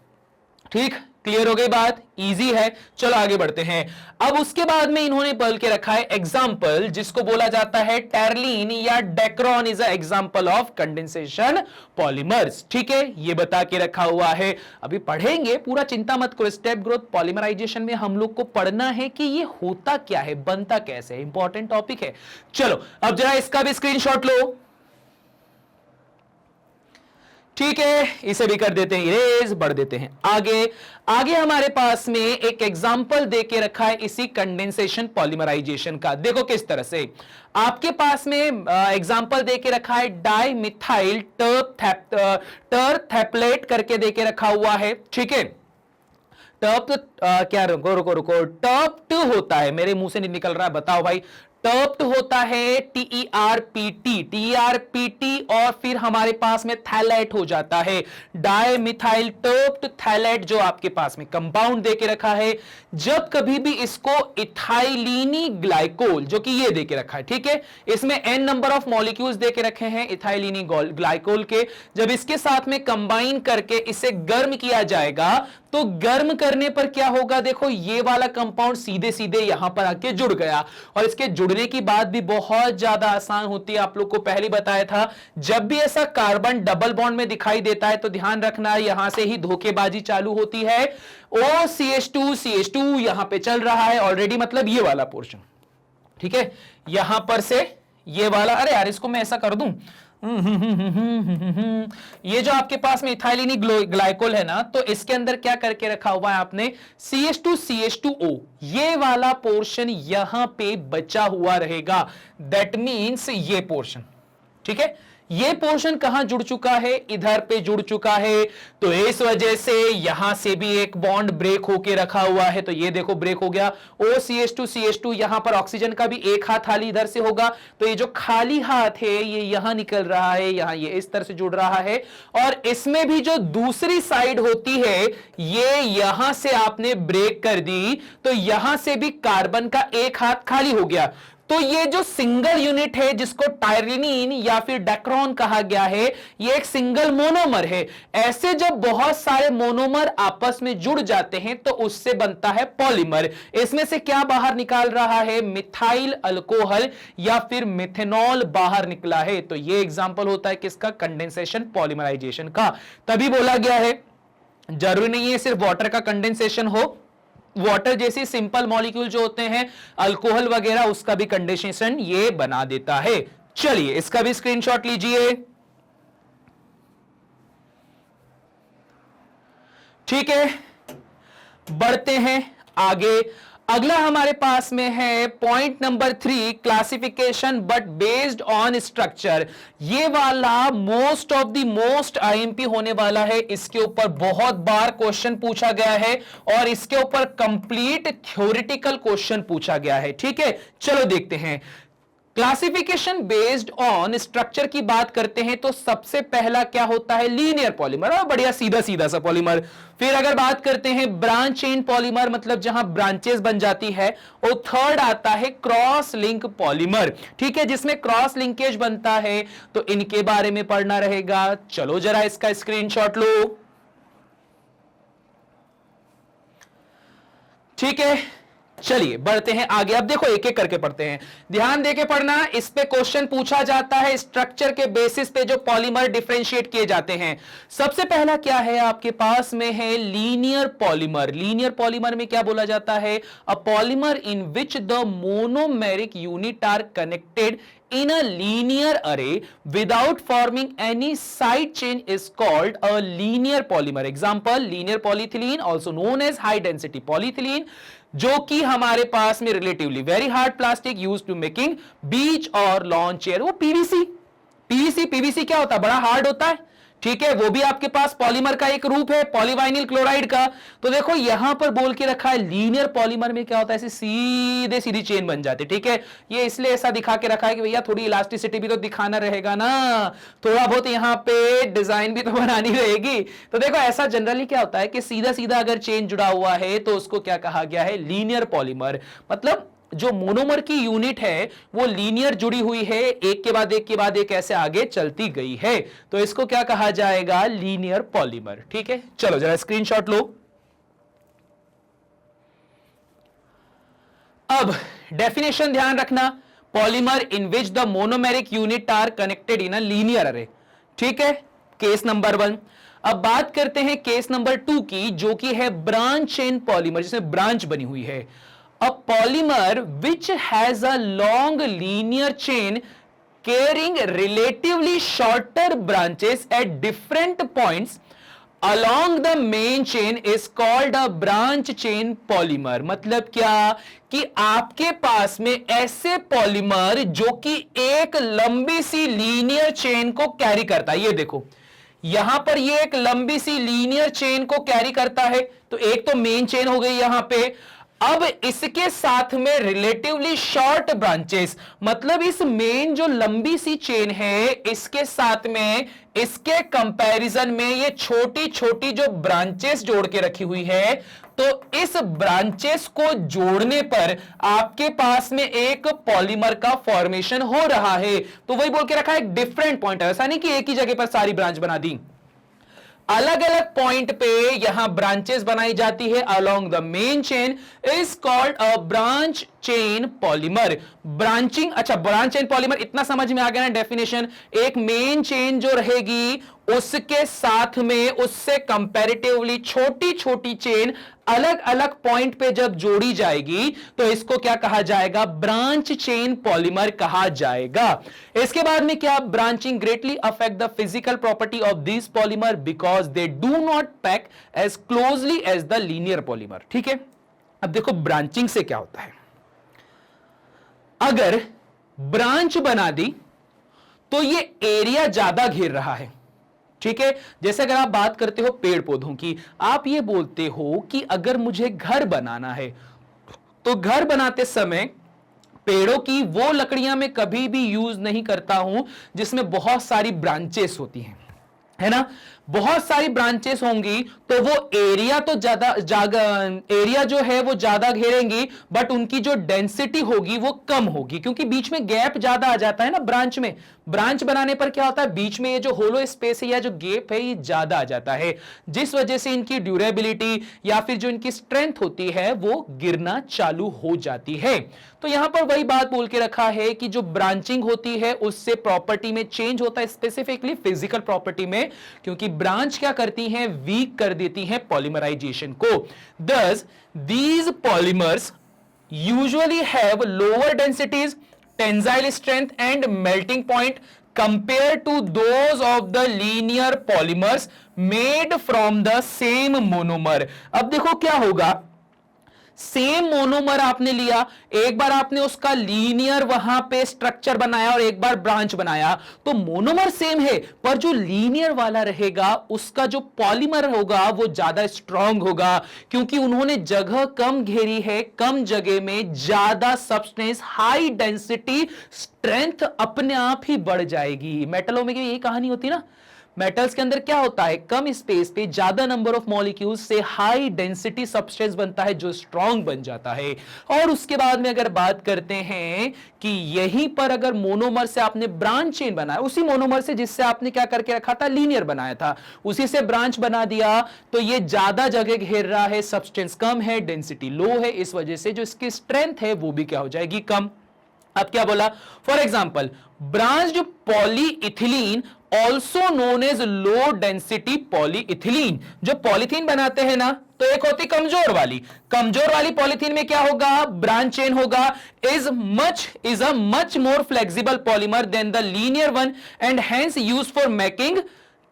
ठीक, क्लियर हो गई बात, इजी है। चलो आगे बढ़ते हैं। अब उसके बाद में इन्होंने बोल के रखा है एग्जाम्पल, जिसको बोला जाता है टर्लीन या Dacron is a example of condensation polymers. ठीक है, ये बता के रखा हुआ है, अभी पढ़ेंगे पूरा, चिंता मत करो। स्टेप ग्रोथ पॉलीमराइजेशन में हम लोग को पढ़ना है कि ये होता क्या है, बनता कैसे है, इंपॉर्टेंट टॉपिक है। चलो अब जरा इसका भी स्क्रीनशॉट लो। ठीक है, इसे भी कर देते हैं इरेज, बढ़ देते हैं आगे हमारे पास में एक एग्जाम्पल देके रखा है इसी कंडेंसेशन पॉलीमराइजेशन का। देखो किस तरह से आपके पास में एग्जाम्पल देके रखा है, डाई मिथाइल टरथैप्लेट करके देके रखा हुआ है। ठीक है, टर्प क्या, रुको रुको रुको, टर्प्ड होता है, मेरे मुंह से नहीं निकल रहा है, बताओ भाई। टर्प्ड होता है, टीईआरपीटी, टीईआरपीटी, और फिर हमारे पास में थैलेट हो जाता है, डाइमिथाइल टर्प्ड थैलेट, जो आपके पास में कंपाउंड देके रखा है। जब कभी भी इसको इथाइलिनी ग्लाइकोल, जो कि ये देके रखा है, ठीक है, इसमें n नंबर ऑफ मॉलिक्यूल्स देके रखे हैं इथाइलिनी ग्लाइकोल के, जब इसके साथ में कंबाइन करके इसे गर्म किया जाएगा, तो गर्म करने पर क्या होगा, देखो ये वाला कंपाउंड सीधे सीधे यहां पर आके जुड़ गया, और इसके जुड़ने की बात भी बहुत ज्यादा आसान होती है, आप लोग को पहले बताया था। जब भी ऐसा कार्बन डबल बॉन्ड में दिखाई देता है तो ध्यान रखना, यहां से ही धोखेबाजी चालू होती है। OCH2 यहां पे चल रहा है ऑलरेडी, मतलब ये वाला पोर्शन, ठीक है, यहां पर से ये वाला, अरे यार इसको मैं ऐसा कर दूं, ये जो आपके पास में इथाइलिनी ग्लाइकोल है ना, तो इसके अंदर क्या करके रखा हुआ है आपने, CH2CH2O, ये वाला पोर्शन यहां पे बचा हुआ रहेगा, दैट मींस ये पोर्शन, ठीक है। ये पोर्शन कहां जुड़ चुका है, इधर पे जुड़ चुका है, तो इस वजह से यहां से भी एक बॉन्ड ब्रेक होके रखा हुआ है, तो ये देखो ब्रेक हो गया, OCH2CH2, यहां पर ऑक्सीजन का भी एक हाथ खाली इधर से होगा, तो ये जो खाली हाथ है ये यहां निकल रहा है, यहां ये इस तरह से जुड़ रहा है, और इसमें भी जो दूसरी साइड होती है ये यहां से आपने ब्रेक कर दी, तो यहां से भी कार्बन का एक हाथ खाली हो गया। तो ये जो सिंगल यूनिट है जिसको टायरिनीन या फिर डेक्रोन कहा गया है, ये एक सिंगल मोनोमर है। ऐसे जब बहुत सारे मोनोमर आपस में जुड़ जाते हैं तो उससे बनता है पॉलीमर। इसमें से क्या बाहर निकाल रहा है, मिथाइल अल्कोहल या फिर मिथेनॉल बाहर निकला है। तो ये एग्जांपल होता है किसका, कंडेंसेशन पॉलीमराइजेशन का। तभी बोला गया है जरूरी नहीं है सिर्फ वाटर का कंडेंसेशन हो, वाटर जैसे सिंपल मॉलिक्यूल जो होते हैं, अल्कोहल वगैरह, उसका भी कंडेंसेशन ये बना देता है। चलिए इसका भी स्क्रीनशॉट लीजिए, ठीक है, बढ़ते हैं आगे। अगला हमारे पास में है point number 3, classification but based on structure. ये वाला most of the most IMP होने वाला है, इसके ऊपर बहुत बार क्वेश्चन पूछा गया है और इसके ऊपर कंप्लीट थ्योरेटिकल क्वेश्चन पूछा गया है, ठीक है। चलो देखते हैं, क्लासिफिकेशन बेस्ड ऑन स्ट्रक्चर की बात करते हैं तो सबसे पहला क्या होता है, लीनियर पॉलीमर, और बढ़िया सीधा सीधा सा पॉलीमर। फिर अगर बात करते हैं ब्रांच चेन पॉलीमर, मतलब जहां ब्रांचेस बन जाती है, और थर्ड आता है क्रॉस लिंक पॉलीमर, ठीक है, जिसमें क्रॉस लिंकेज बनता है, तो इनके बारे में पढ़ना रहेगा। चलो जरा इसका स्क्रीनशॉट लो, ठीक है। चलिए बढ़ते हैं आगे। अब देखो एक एक करके पढ़ते हैं, ध्यान देके पढ़ना, इस पे क्वेश्चन पूछा जाता है स्ट्रक्चर के बेसिस पे जो पॉलीमर डिफरेंशिएट किए जाते हैं। सबसे पहला क्या है आपके पास में है लीनियर पॉलीमर। लीनियर पॉलीमर में क्या बोला जाता है, a polymer in which the monomeric unit are connected in a linear array without forming any side chain is called a linear polymer. Example, linear polyethylene, also known as high density polyethylene, जो कि हमारे पास में relatively very hard plastic use to making beach और lawn chair. वो PVC क्या होता है, बड़ा हार्ड होता है, ठीक है, वो भी आपके पास पॉलीमर का एक रूप है, पॉलीवाइनिल क्लोराइड का। तो देखो यहां पर बोल के रखा है लीनियर पॉलीमर में क्या होता है, ऐसे सीधे सीधी चेन बन जाती है, ठीक है। ये इसलिए ऐसा दिखा के रखा है कि भैया थोड़ी इलास्टिसिटी भी तो दिखाना रहेगा ना, थोड़ा बहुत यहां पे डिजाइन भी तो बनानी रहेगी। तो देखो ऐसा जनरली क्या होता है कि सीधा सीधा अगर चेन जुड़ा हुआ है तो उसको क्या कहा गया है, लीनियर पॉलीमर। मतलब जो मोनोमर की यूनिट है वो लीनियर जुड़ी हुई है, एक के बाद एक के बाद एक ऐसे आगे चलती गई है, तो इसको क्या कहा जाएगा, लीनियर पॉलीमर, ठीक है। चलो जरा स्क्रीनशॉट लो। अब डेफिनेशन ध्यान रखना, polymer in which the monomeric unit are connected in a linear array, ठीक है, केस नंबर 1। अब बात करते हैं केस नंबर 2 की, जो कि है ब्रांच चेन पॉलीमर, जिसमें ब्रांच बनी हुई है। A polymer which has a long linear chain carrying relatively shorter branches at different points along the main chain is called a branch chain polymer। मतलब क्या कि आपके पास में ऐसे पॉलीमर जो कि एक लंबी सी लीनियर चेन को कैरी करता है, ये देखो यहां पर ये एक लंबी सी लीनियर चेन को कैरी करता है, तो एक तो मेन चेन हो गई यहां पे। अब इसके साथ में रिलेटिवली शॉर्ट ब्रांचेस, मतलब इस मेन जो लंबी सी चेन है इसके साथ में, इसके कंपैरिजन में ये छोटी छोटी जो ब्रांचेस जोड़ के रखी हुई है, तो इस ब्रांचेस को जोड़ने पर आपके पास में एक पॉलीमर का फॉर्मेशन हो रहा है। तो वही बोल के रखा है, एक डिफरेंट पॉइंट है, ऐसा नहीं कि एक ही जगह पर सारी ब्रांच बना दी, अलग अलग पॉइंट पे यहां ब्रांचेस बनाई जाती है along the main chain, is called a branch chain polymer. Branching, अच्छा ब्रांच चेन पॉलीमर इतना समझ में आ गया ना डेफिनेशन। एक मेन चेन जो रहेगी उसके साथ में उससे कंपैरेटिवली छोटी छोटी चेन अलग अलग पॉइंट पे जब जोड़ी जाएगी तो इसको क्या कहा जाएगा, ब्रांच चेन पॉलीमर कहा जाएगा। इसके बाद में क्या, branching greatly affect the physical property of this polymer because they do not pack as closely as the linear polymer. ठीक है, अब देखो ब्रांचिंग से क्या होता है, अगर ब्रांच बना दी तो ये एरिया ज्यादा घेर रहा है। ठीक है, जैसे अगर आप बात करते हो पेड़ पौधों की, आप ये बोलते हो कि अगर मुझे घर बनाना है तो घर बनाते समय पेड़ों की वो लकड़ियां मैं कभी भी यूज नहीं करता हूं जिसमें बहुत सारी ब्रांचेस होती हैं, है ना। बहुत सारी ब्रांचेस होंगी तो वो एरिया तो एरिया जो है वो ज्यादा घेरेंगी, बट उनकी जो डेंसिटी होगी वो कम होगी, क्योंकि बीच में गैप ज्यादा आ जाता है ना ब्रांच में। ब्रांच बनाने पर क्या होता है, बीच में ये जो होलो स्पेस है या जो गैप है ये ज्यादा आ जाता है, जिस वजह से इनकी ड्यूरेबिलिटी या फिर जो इनकी स्ट्रेंथ होती है वो गिरना चालू हो जाती है। तो यहां पर वही बात बोल के रखा है कि जो ब्रांचिंग होती है उससे प्रॉपर्टी में चेंज होता है, स्पेसिफिकली फिजिकल प्रॉपर्टी में, क्योंकि ब्रांच क्या करती हैं, वीक कर देती हैं पॉलीमराइजेशन को। Thus these polymers usually have lower densities, tensile strength and melting point compare to those of the linear polymers made from the same monomer. अब देखो क्या होगा, सेम मोनोमर आपने लिया, एक बार आपने उसका लीनियर वहां पे स्ट्रक्चर बनाया और एक बार ब्रांच बनाया, तो मोनोमर सेम है, पर जो लीनियर वाला रहेगा उसका जो पॉलीमर होगा वो ज्यादा स्ट्रांग होगा, क्योंकि उन्होंने जगह कम घेरी है, कम जगह में ज्यादा सब्सटेंस, हाई डेंसिटी, स्ट्रेंथ अपने आप ही बढ़ जाएगी। मेटलों में यही कहानी होती है ना, मेटल्स के अंदर क्या होता है, कम स्पेस पे ज्यादा नंबर ऑफ मॉलिक्यूल्स से हाई डेंसिटी सब्सटेंस बनता है जो स्ट्रांग बन जाता है। और उसके बाद में अगर बात करते हैं कि यहीं पर अगर मोनोमर से आपने ब्रांच चेन बनाया, उसी मोनोमर से जिससे आपने क्या करके रखा था, लीनियर बनाया था, उसी से ब्रांच बना दिया, तो ये ज्यादा जगह घेर रहा है, सब्सटेंस कम है, डेंसिटी लो है, इस वजह से जो इसकी स्ट्रेंथ है वो भी क्या हो जाएगी, कम। अब क्या बोला, for example branch polyethylene also known as low density polyethylene, जो पॉलीथीन बनाते हैं ना, तो एक होती कमजोर वाली पॉलीथीन में क्या होगा, ब्रांच चेन होगा, is a much more flexible polymer than the linear one and hence used for making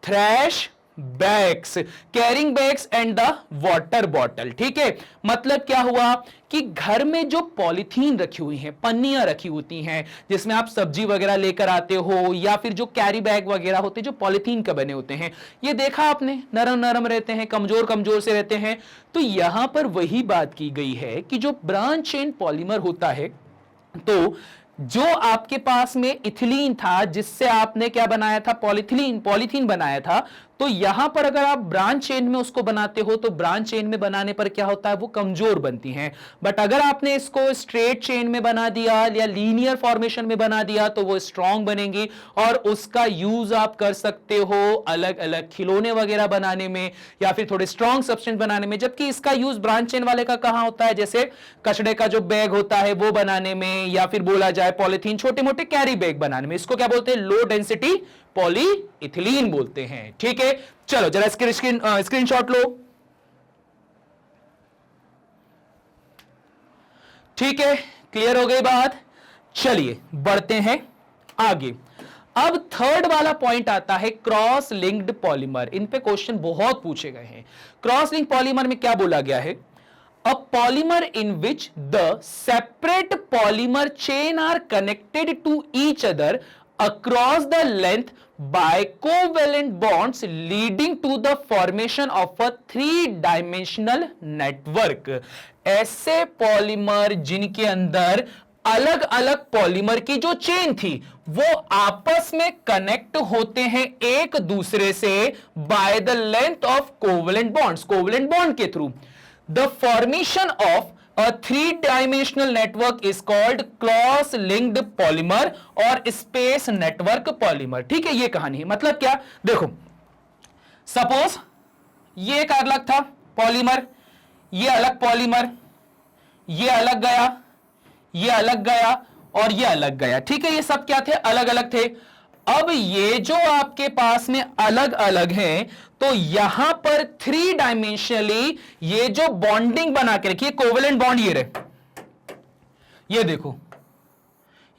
trash bags, carrying bags and the water bottle. ठीक है, मतलब क्या हुआ कि घर में जो पॉलीथीन रखी हुई हैं, पन्नियां रखी होती हैं जिसमें आप सब्जी वगैरह लेकर आते हो, या फिर जो कैरी बैग वगैरह होते हैं जो पॉलीथीन का बने होते हैं, ये देखा आपने, नरम नरम रहते हैं, कमजोर कमजोर से रहते हैं। तो यहां पर वही बात की गई है कि जो ब्रांच चेन पॉलीमर होता है, तो जो आपके पास में इथिलीन था जिससे आपने क्या बनाया था, पॉलीथीन बनाया था, तो यहां पर अगर आप ब्रांच चेन में उसको बनाते हो तो ब्रांच चेन में बनाने पर क्या होता है, वो कमजोर बनती हैं। बट अगर आपने इसको स्ट्रेट चेन में बना दिया या लीनियर फॉर्मेशन में बना दिया तो वो स्ट्रांग बनेंगी और उसका यूज आप कर सकते हो अलग अलग खिलौने वगैरह बनाने में या फिर थोड़े स्ट्रांग सब्सटेंस बनाने में। जबकि इसका यूज ब्रांच चेन वाले का कहां होता है, जैसे कचड़े का जो बैग होता है वो बनाने में, या फिर बोला जाए पॉलीथीन छोटे मोटे कैरी बैग बनाने में। इसको क्या बोलते हैं, लो डेंसिटी पॉलीइथिलीन बोलते हैं। ठीक है, चलो जरा स्क्रीनशॉट लो। ठीक है, क्लियर हो गई बात। चलिए बढ़ते हैं आगे। अब थर्ड वाला पॉइंट आता है क्रॉस लिंक्ड पॉलीमर। इन पे क्वेश्चन बहुत पूछे गए हैं। क्रॉस लिंक पॉलीमर में क्या बोला गया है, a polymer in which the separate polymer chain are connected to each other across the length by covalent bonds leading to the formation of a three-dimensional network। ऐसे पॉलीमर जिनके अंदर अलग अलग पॉलीमर की जो चेन थी वो आपस में कनेक्ट होते हैं एक दूसरे से by the length of covalent bonds, covalent bond के through. The formation of a three-dimensional network is called cross-linked polymer और space network polymer। ठीक है, ये कहानी है। मतलब क्या, देखो सपोज ये एक अलग था पॉलीमर, ये अलग पॉलीमर, ये अलग गया, ये अलग गया और ये अलग गया। ठीक है, ये सब क्या थे, अलग अलग थे। अब ये जो आपके पास में अलग अलग हैं, तो यहां पर थ्री डायमेंशनली ये जो बॉन्डिंग बना के रखिए, कोवेलेंट बॉन्ड ये रहे, ये देखो,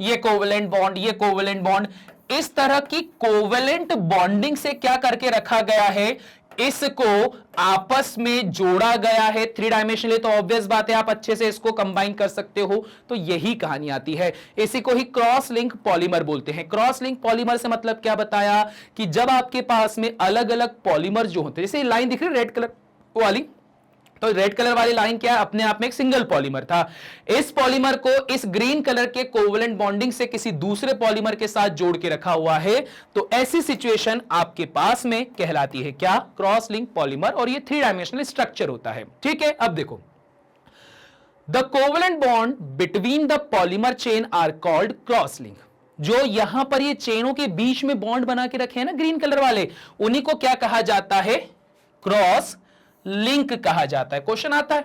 ये कोवेलेंट बॉन्ड, ये कोवेलेंट बॉन्ड, इस तरह की कोवेलेंट बॉन्डिंग से क्या करके रखा गया है, इसको आपस में जोड़ा गया है थ्री डायमेंशनली। तो ऑब्वियस बात है आप अच्छे से इसको कंबाइन कर सकते हो। तो यही कहानी आती है, इसी को ही क्रॉस लिंक पॉलीमर बोलते हैं। क्रॉस लिंक पॉलीमर से मतलब क्या बताया कि जब आपके पास में अलग अलग पॉलीमर जो होते हैं, जैसे लाइन दिख रही है रेड कलर वाली, तो रेड कलर वाली लाइन क्या है, अपने आप में एक सिंगल पॉलीमर था। इस पॉलीमर को इस ग्रीन कलर के कोवेलेंट बॉन्डिंग से किसी दूसरे पॉलीमर के साथ जोड़ के रखा हुआ है, तो ऐसी सिचुएशन आपके पास में कहलाती है क्या, क्रॉस लिंक पॉलीमर, और ये थ्री डायमेंशनल स्ट्रक्चर होता है। ठीक है, अब देखो, the covalent bond between the polymer chain are called cross link. जो यहां पर ये चेनों के बीच में बॉन्ड बना के रखे हैं ना ग्रीन कलर वाले, उन्हीं को क्या कहा जाता है, क्रॉस लिंक कहा जाता है। क्वेश्चन आता है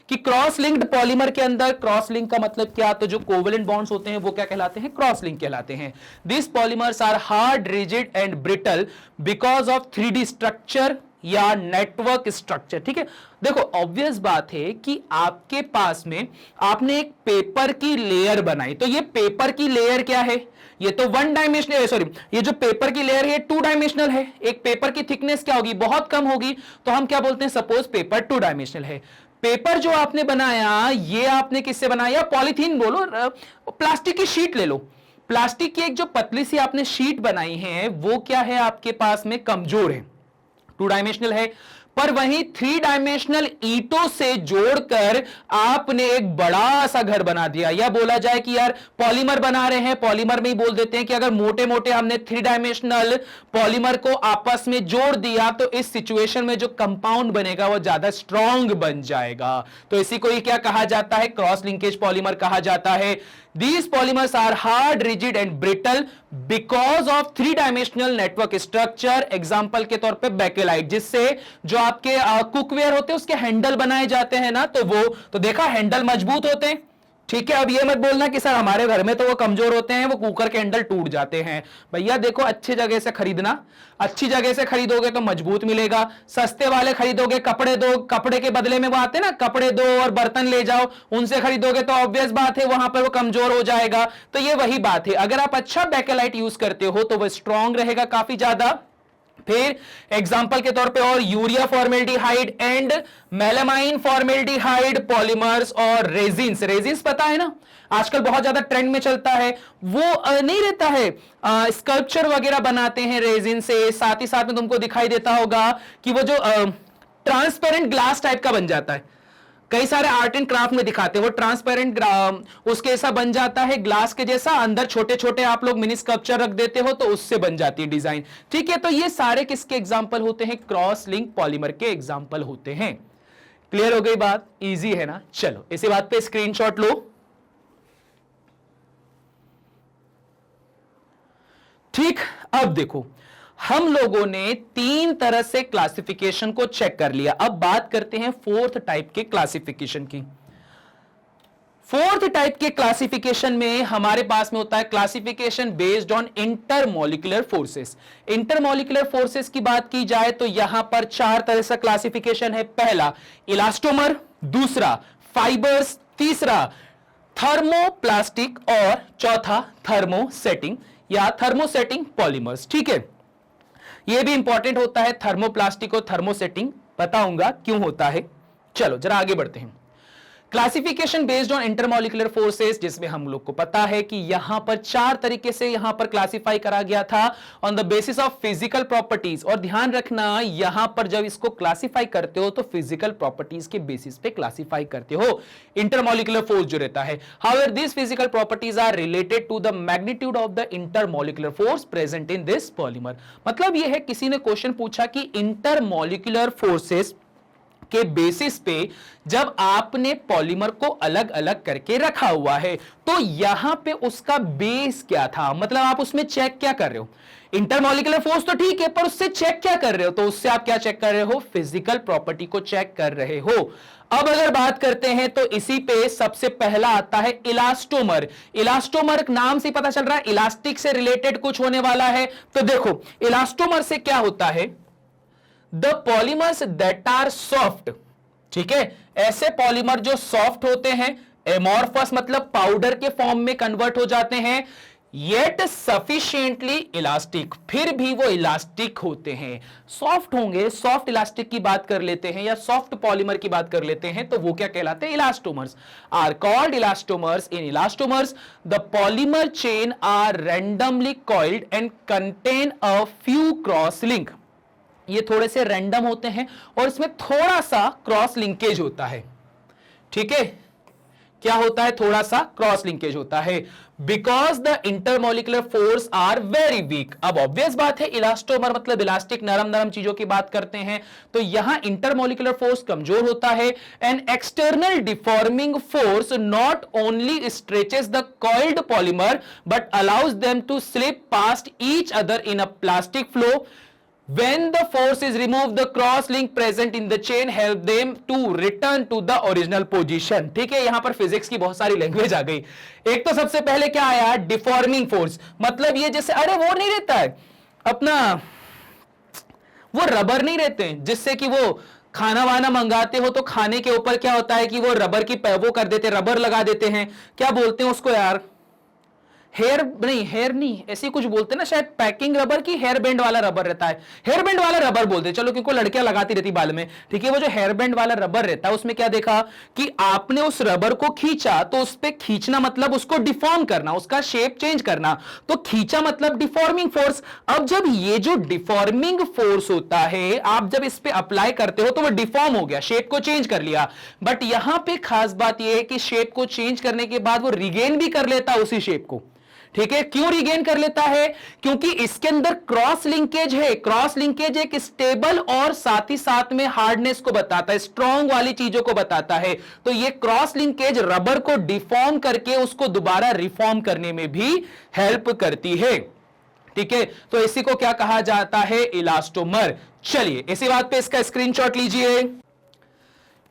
कि क्रॉस लिंक्ड पॉलीमर के अंदर क्रॉस लिंक का मतलब क्या, तो जो कोवेलेंट बॉन्ड्स होते हैं वो क्या कहलाते हैं, क्रॉस लिंक कहलाते हैं। This polymers are hard, rigid and brittle because of 3D structure या नेटवर्क स्ट्रक्चर। ठीक है, देखो ऑब्वियस बात है कि आपके पास में आपने एक पेपर की लेयर बनाई, तो ये पेपर की लेयर क्या है, ये तो वन डायमेंशनल, सॉरी ये जो पेपर की लेयर है टू डायमेंशनल है। एक पेपर की थिकनेस क्या होगी, बहुत कम होगी, तो हम क्या बोलते हैं, सपोज पेपर टू डायमेंशनल है। पेपर जो आपने बनाया, ये आपने किससे बनाया, पॉलीथीन बोलो, प्लास्टिक की शीट ले लो, प्लास्टिक की एक जो पतली सी आपने शीट बनाई है वो क्या है, आपके पास में कमजोर है, टू डायमेंशनल है। पर वहीं थ्री डायमेंशनल ईंटों से जोड़कर आपने एक बड़ा सा घर बना दिया। या बोला जाए कि यार पॉलीमर बना रहे हैं, पॉलीमर में ही बोल देते हैं कि अगर मोटे मोटे हमने थ्री डायमेंशनल पॉलीमर को आपस में जोड़ दिया तो इस सिचुएशन में जो कंपाउंड बनेगा वो ज्यादा स्ट्रॉन्ग बन जाएगा। तो इसी को ही क्या कहा जाता है, क्रॉस लिंकेज पॉलीमर कहा जाता है। These polymers are hard, rigid and brittle because of three dimensional network structure। Example के तौर पे बेकेलाइट, जिससे जो आपके कुकवेयर होते हैं उसके हैंडल बनाए जाते हैं ना, तो वो तो देखा हैंडल मजबूत होते हैं। ठीक है, अब ये मत बोलना कि सर हमारे घर में तो वो कमजोर होते हैं, वो कुकर के हैंडल टूट जाते हैं। भैया देखो, अच्छी जगह से खरीदना, अच्छी जगह से खरीदोगे तो मजबूत मिलेगा। सस्ते वाले खरीदोगे, कपड़े दो, कपड़े के बदले में वो आते ना, कपड़े दो और बर्तन ले जाओ, उनसे खरीदोगे तो ऑब्वियस बात है वहां पर वो कमजोर हो जाएगा। तो ये वही बात है, अगर आप अच्छा बेकेलाइट यूज करते हो तो वो स्ट्रांग रहेगा काफी ज्यादा। फिर एग्जांपल के तौर पे और urea formaldehyde and melamine formaldehyde polymers और रेजिन्स, रेजिन्स पता है ना आजकल बहुत ज्यादा ट्रेंड में चलता है, वो नहीं रहता है, स्कल्पचर वगैरह बनाते हैं रेजिन से। साथ ही साथ में तुमको दिखाई देता होगा कि वो जो ट्रांसपेरेंट ग्लास टाइप का बन जाता है, कई सारे आर्ट एंड क्राफ्ट में दिखाते हैं, वो ट्रांसपेरेंट उसके ऐसा बन जाता है ग्लास के जैसा, अंदर छोटे छोटे आप लोग मिनी स्कल्पचर रख देते हो तो उससे बन जाती है डिजाइन। ठीक है, तो ये सारे किसके एग्जांपल होते हैं, क्रॉस लिंक पॉलीमर के एग्जांपल होते हैं। क्लियर हो गई बात, इजी है ना। चलो इसी बात पे स्क्रीनशॉट लो। ठीक, अब देखो हम लोगों ने तीन तरह से क्लासिफिकेशन को चेक कर लिया। अब बात करते हैं फोर्थ टाइप के क्लासिफिकेशन की। फोर्थ टाइप के क्लासिफिकेशन में हमारे पास में होता है classification based on intermolecular forces. Intermolecular forces की बात की जाए तो यहां पर चार तरह से क्लासिफिकेशन है। पहला इलास्टोमर, दूसरा फाइबर्स, तीसरा थर्मोप्लास्टिक और चौथा थर्मोसेटिंग या थर्मोसेटिंग पॉलीमर्स। ठीक है, यह भी इंपॉर्टेंट होता है, थर्मोप्लास्टिक और थर्मोसेटिंग, बताऊंगा क्यों होता है। चलो जरा आगे बढ़ते हैं। Classification based on intermolecular forces, जिसमें हम लोग को पता है कि यहां पर 4 तरीके से यहां पर क्लासिफाई करा गया था on the basis of physical properties. और ध्यान रखना यहां पर जब इसको क्लासिफाई करते हो तो फिजिकल प्रॉपर्टीज के बेसिस पे क्लासिफाई करते हो इंटरमॉलिक्यूलर फोर्स जो रहता है। However this physical properties are related to the magnitude of the intermolecular force present in this polymer. मतलब यह है, किसी ने क्वेश्चन पूछा कि इंटरमॉलिक्यूलर फोर्सेस के बेसिस पे जब आपने पॉलीमर को अलग अलग करके रखा हुआ है तो यहां पे उसका बेस क्या था, मतलब आप उसमें चेक क्या कर रहे हो। इंटरमॉलिक्यूलर फोर्स तो ठीक है, पर उससे चेक क्या कर रहे हो, तो उससे आप क्या चेक कर रहे हो, फिजिकल प्रॉपर्टी को चेक कर रहे हो। अब अगर बात करते हैं तो इसी पे सबसे पहला आता है इलास्टोमर। इलास्टोमर नाम से पता चल रहा है इलास्टिक से रिलेटेड कुछ होने वाला है। तो देखो इलास्टोमर से क्या होता है, the polymers that are soft, ठीक है, ऐसे पॉलीमर जो सॉफ्ट होते हैं, एमॉर्फस मतलब पाउडर के फॉर्म में कन्वर्ट हो जाते हैं, येट सफिशिएंटली इलास्टिक, फिर भी वो इलास्टिक होते हैं, सॉफ्ट होंगे। सॉफ्ट इलास्टिक की बात कर लेते हैं या सॉफ्ट पॉलीमर की बात कर लेते हैं तो वो क्या कहलाते हैं, elastomers are called elastomers. In elastomers the polymer chain are randomly coiled and contain a few cross link. ये थोड़े से रैंडम होते हैं और इसमें थोड़ा सा क्रॉस लिंकेज होता है, ठीक है, क्या होता है, थोड़ा सा क्रॉस लिंकेज होता है। Because the intermolecular force are very weak. अब ऑब्वियस बात है इलास्टोमर मतलब इलास्टिक, नरम नरम चीजों की बात करते हैं तो यहां इंटरमॉलिक्यूलर फोर्स कमजोर होता है। An external deforming force not only stretches the coiled polymer but allows them to slip past each other in a plastic flow. When the force is removed, the cross link present in the chain help them to return to the original position। ठीक है, यहां पर physics की बहुत सारी language आ गई। एक तो सबसे पहले क्या आया, डिफॉर्मिंग फोर्स, मतलब ये जैसे अरे वो नहीं रहता है अपना, वो रबर नहीं रहते हैं जिससे कि वो खाना वाना मंगाते हो तो खाने के ऊपर क्या होता है कि वो रबर की वो कर देते, रबर लगा देते हैं, क्या बोलते हैं उसको यार, हेयर नहीं ऐसी कुछ बोलते हैं ना शायद, पैकिंग रबर की हेयर बैंड वाला रबर रहता है, हेयर बैंड वाला रबर बोलते हैं, चलो क्योंकि लड़कियां लगाती रहती बाल में, ठीक है, वो जो हेयर बैंड वाला रबर रहता है उसमें क्या देखा कि आपने उस रबर को खींचा तो उस पे खींचना मतलब उसको डिफॉर्म करना, उसका शेप चेंज करना, तो खींचा मतलब डिफॉर्मिंग फोर्स। अब जब ये जो डिफॉर्मिंग फोर्स होता है आप जब इस पे अप्लाई करते हो तो वो डिफॉर्म हो गया, शेप को चेंज कर लिया, बट यहां पे खास बात यह है कि शेप को चेंज करने के बाद वो रिगेन भी कर लेता है उसी शेप को, ठीक है। क्यों रिगेन कर लेता है, क्योंकि इसके अंदर क्रॉस लिंकेज है। क्रॉस लिंकेज एक स्टेबल और साथ ही साथ में हार्डनेस को बताता है, स्ट्रॉन्ग वाली चीजों को बताता है। तो ये क्रॉस लिंकेज रबर को डिफॉर्म करके उसको दोबारा रिफॉर्म करने में भी हेल्प करती है, ठीक है। तो इसी को क्या कहा जाता है, इलास्टोमर। चलिए इसी बात पे इसका स्क्रीनशॉट लीजिए,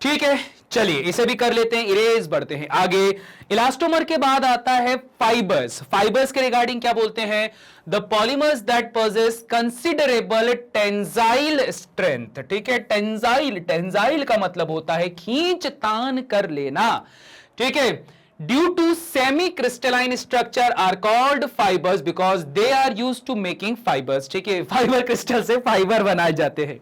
ठीक है। चलिए इसे भी कर लेते हैं, इरेज, बढ़ते हैं आगे। इलास्टोमर के बाद आता है फाइबर्स। फाइबर्स के रिगार्डिंग क्या बोलते हैं, the polymers that possess considerable tensile strength, ठीक है। टेंजाइल का मतलब होता है खींच तान कर लेना, ठीक है। Due to semi crystalline structure are called fibres because they are used to making fibres, ठीक है। फाइबर क्रिस्टल से फाइबर बनाए जाते हैं।